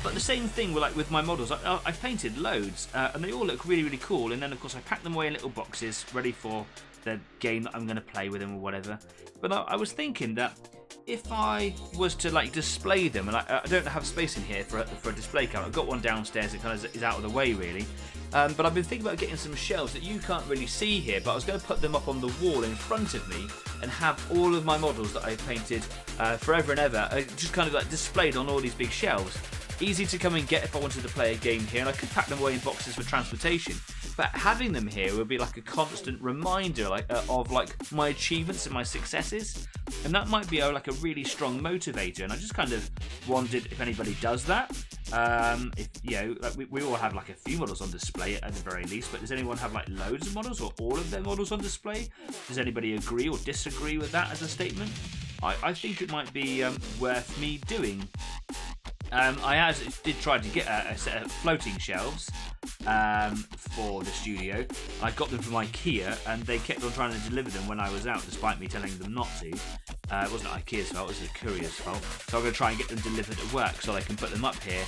But the same thing with my models. I've painted loads, and they all look really, really cool. And then, of course, I pack them away in little boxes, ready for the game that I'm going to play with them or whatever. But I was thinking that if I was to like display them, and I don't have space in here for a display cabinet. I've got one downstairs that kind of is out of the way, really. But I've been thinking about getting some shelves that you can't really see here, but I was going to put them up on the wall in front of me and have all of my models that I've painted forever and ever just kind of like displayed on all these big shelves. Easy to come and get if I wanted to play a game here, and I could pack them away in boxes for transportation. But having them here would be like a constant reminder of like my achievements and my successes, and that might be like a really strong motivator. And I just kind of wondered if anybody does that. If you know, like we all have like a few models on display at the very least, but does anyone have like loads of models or all of their models on display? Does anybody agree or disagree with that as a statement? I think it might be worth me doing. I did try to get a set of floating shelves for the studio. I got them from IKEA, and they kept on trying to deliver them when I was out, despite me telling them not to. It wasn't IKEA's fault, it was the courier's fault. So I'm going to try and get them delivered at work so I can put them up here.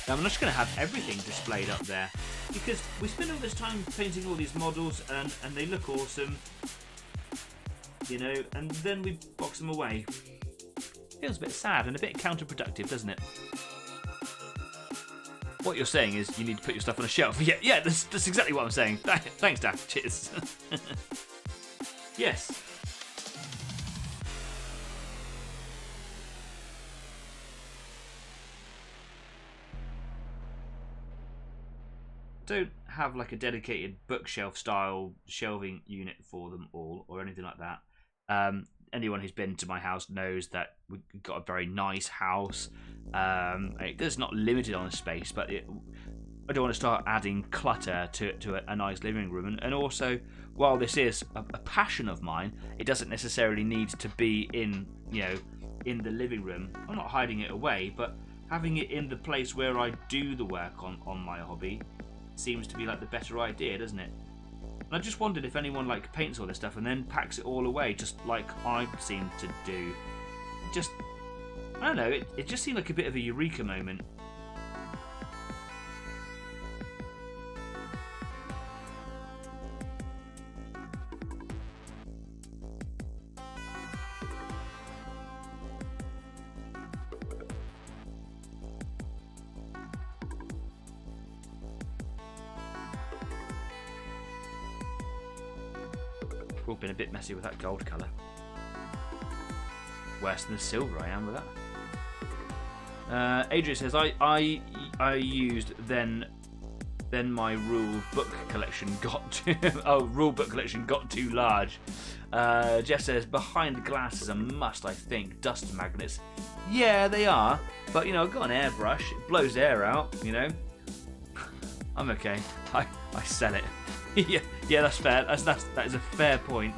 I'm just going to have everything displayed up there, because we spend all this time painting all these models, and they look awesome, you know, and then we box them away. Feels a bit sad and a bit counterproductive, doesn't it? What you're saying is you need to put your stuff on a shelf. Yeah, that's exactly what I'm saying. Thanks, Dan. Cheers. Yes. Don't have like a dedicated bookshelf style shelving unit for them all or anything like that. Anyone who's been to my house knows that we've got a very nice house. It's not limited on the space, but I don't want to start adding clutter to a nice living room. And also, while this is a passion of mine, it doesn't necessarily need to be in the living room. I'm not hiding it away, but having it in the place where I do the work on my hobby seems to be like the better idea, doesn't it? And I just wondered if anyone like paints all this stuff and then packs it all away, just like I seem to do. I don't know, it just seemed like a bit of a eureka moment. We've all been a bit messy with that gold colour. Worse than the silver I am with that. Adrian says I used then my rule book collection got too large. Jeff says behind the glass is a must. I think dust magnets. Yeah, they are, but I've got an airbrush. It blows air out. I'm okay. I sell it. yeah, that's fair. That is a fair point.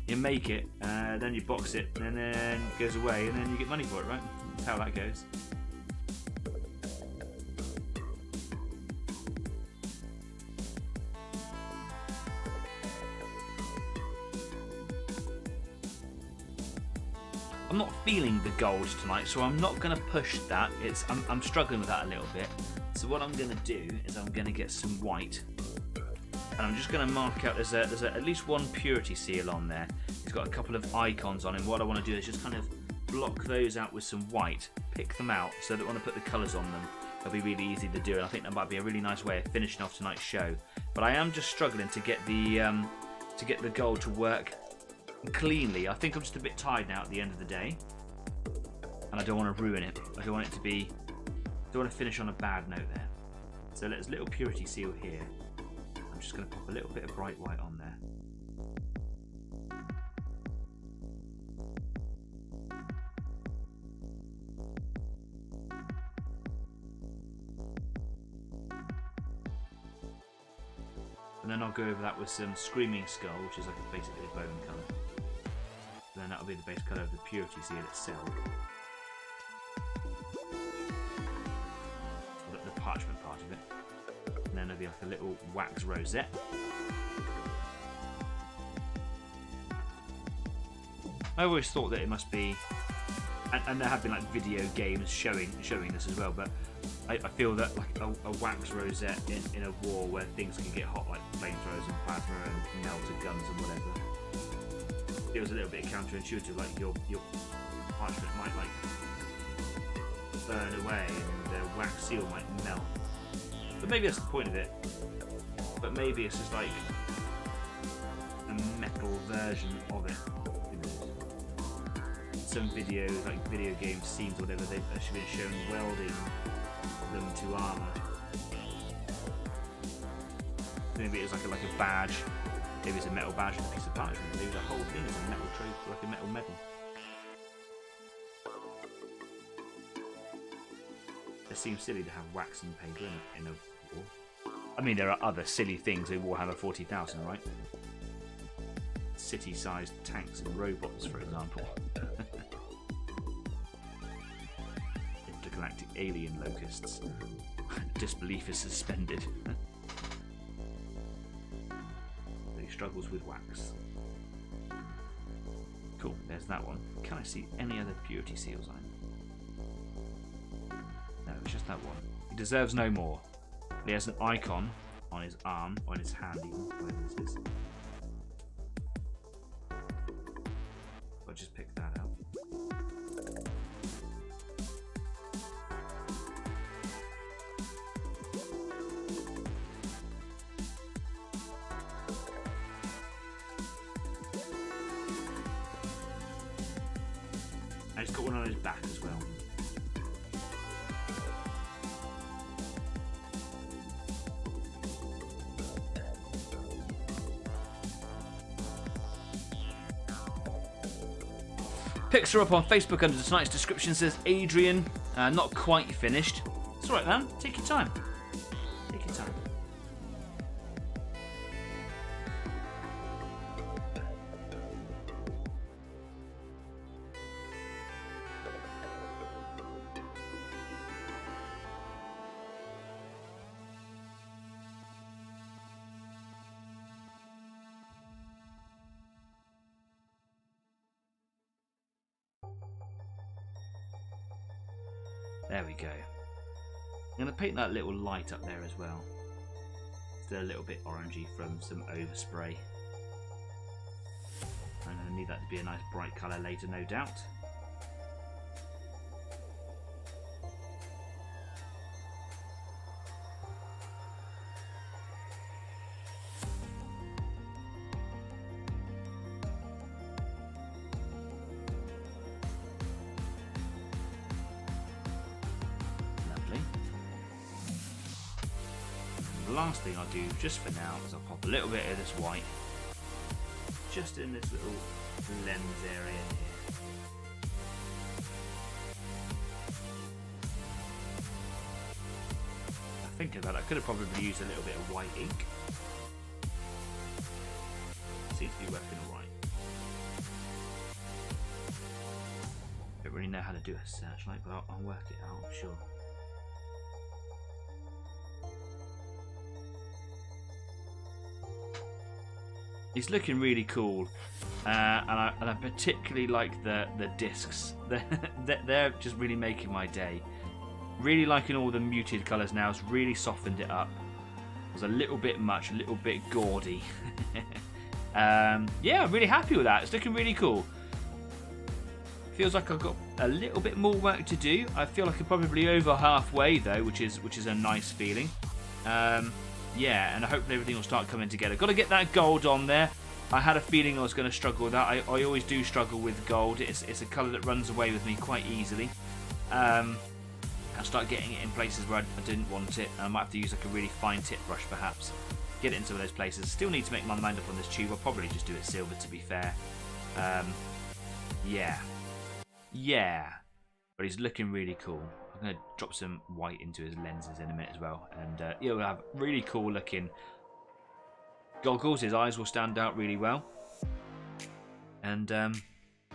You make it, then you box it, and then it goes away, and then you get money for it, right? That's how that goes. I'm not feeling the gold tonight, so I'm not going to push that. I'm struggling with that a little bit. So what I'm going to do is I'm going to get some white, and I'm just going to mark out. There's at least one purity seal on there. It's got a couple of icons on it. What I want to do is just kind of block those out with some white, pick them out so that when I put the colours on them, it'll be really easy to do. And I think that might be a really nice way of finishing off tonight's show. But I am just struggling to get the gold to work cleanly. I think I'm just a bit tired now at the end of the day, and I don't want to ruin it. I don't want it to be. Don't want to finish on a bad note there. So there's a little purity seal here. I'm just going to pop a little bit of bright white on there. And then I'll go over that with some Screaming Skull, which is like basically a bone colour. And then that'll be the base colour of the purity seal itself. The parchment part of it. And then there'll be like a little wax rosette. I always thought that it must be, and there have been like video games showing this as well, but I feel that like a wax rosette in a war where things can get hot, like flamethrowers and plasma and melted guns and whatever, feels a little bit counterintuitive. Like your parchment might like burn away and the wax seal might melt. But maybe that's the point of it. But maybe it's just like a metal version of it. Some videos, like video game scenes or whatever, they've actually been shown welding them to armour. Maybe it's like a badge. Maybe it's a metal badge and a piece of parchment. Maybe the whole thing is a metal trophy, like a metal medal. It seems silly to have wax and paper in a war. I mean, there are other silly things in Warhammer 40,000, right? City-sized tanks and robots, for example. Intergalactic alien locusts. Disbelief is suspended. He struggles with wax. Cool, there's that one. Can I see any other purity seals on him? No, it's just that one. He deserves no more. He has an icon on his arm, or on his hand even, whatever this is. I'll just pick that out. And he's got one on his back as well. Pics are up on Facebook under tonight's description. Says Adrian, not quite finished. It's alright, man. Take your time. Take your time. There we go. I'm going to paint that little light up there as well. Still a little bit orangey from some overspray. I'm going to need that to be a nice bright colour later, no doubt. The last thing I'll do just for now is I'll pop a little bit of this white just in this little lens area here. I think of that, I could have probably used a little bit of white ink. Seems to be working alright. Don't really know how to do a searchlight, but I'll work it out, I'm sure. He's looking really cool. And I particularly like the discs. They're just really making my day. Really liking all the muted colours now. It's really softened it up. It was a little bit much, a little bit gaudy. Yeah, I'm really happy with that. It's looking really cool. Feels like I've got a little bit more work to do. I feel like I'm probably over halfway though, which is a nice feeling. Yeah, and I hope everything will start coming together. Got to get that gold on there. I had a feeling I was going to struggle with that. I always do struggle with gold. It's a colour that runs away with me quite easily. I'll start getting it in places where I didn't want it. I might have to use like a really fine tip brush perhaps. Get it in some of those places. Still need to make my mind up on this tube. I'll probably just do it silver to be fair. Yeah. Yeah. But he's looking really cool. I'm going to drop some white into his lenses in a minute as well. And he'll have really cool looking goggles. His eyes will stand out really well. And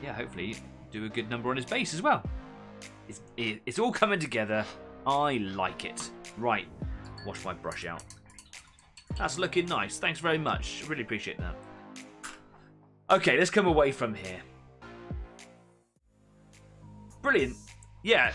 yeah, hopefully do a good number on his base as well. It's all coming together. I like it. Right, wash my brush out. That's looking nice. Thanks very much. Really appreciate that. Okay, let's come away from here. Brilliant. Yeah,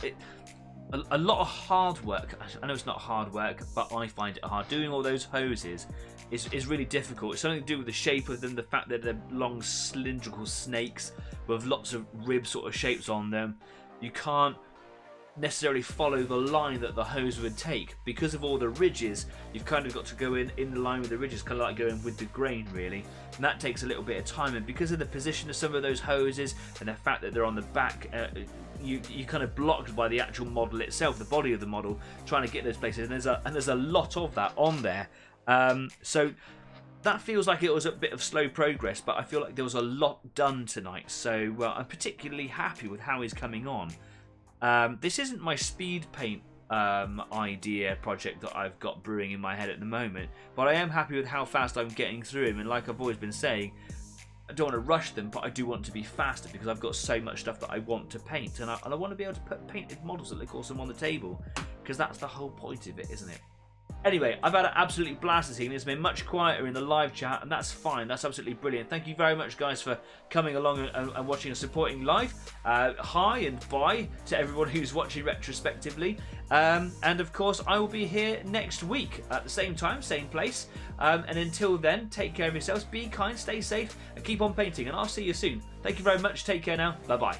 a lot of hard work. I know it's not hard work, but I find it hard. Doing all those hoses is really difficult. It's something to do with the shape of them, the fact that they're long cylindrical snakes with lots of rib sort of shapes on them. You can't necessarily follow the line that the hose would take because of all the ridges. You've kind of got to go in the line with the ridges, kind of like going with the grain really, and that takes a little bit of time. And because of the position of some of those hoses and the fact that they're on the back, you kind of blocked by the actual model itself, the body of the model, trying to get those places. And there's a lot of that on there. So that feels like it was a bit of slow progress, but I feel like there was a lot done tonight. So I'm particularly happy with how he's coming on. This isn't my speed paint idea project that I've got brewing in my head at the moment, but I am happy with how fast I'm getting through him. And like I've always been saying, I don't want to rush them, but I do want to be faster because I've got so much stuff that I want to paint, and I want to be able to put painted models that look awesome on the table, because that's the whole point of it, isn't it? Anyway, I've had an absolutely blast this evening. It's been much quieter in the live chat, and that's fine. That's absolutely brilliant. Thank you very much, guys, for coming along and watching and supporting live. Hi and bye to everyone who's watching retrospectively. And, of course, I will be here next week at the same time, same place. And until then, take care of yourselves, be kind, stay safe, and keep on painting. And I'll see you soon. Thank you very much. Take care now. Bye-bye.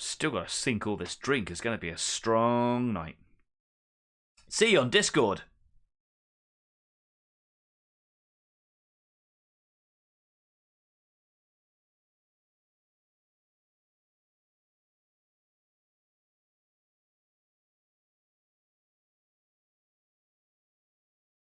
Still got to sink all this drink. It's going to be a strong night. See you on Discord.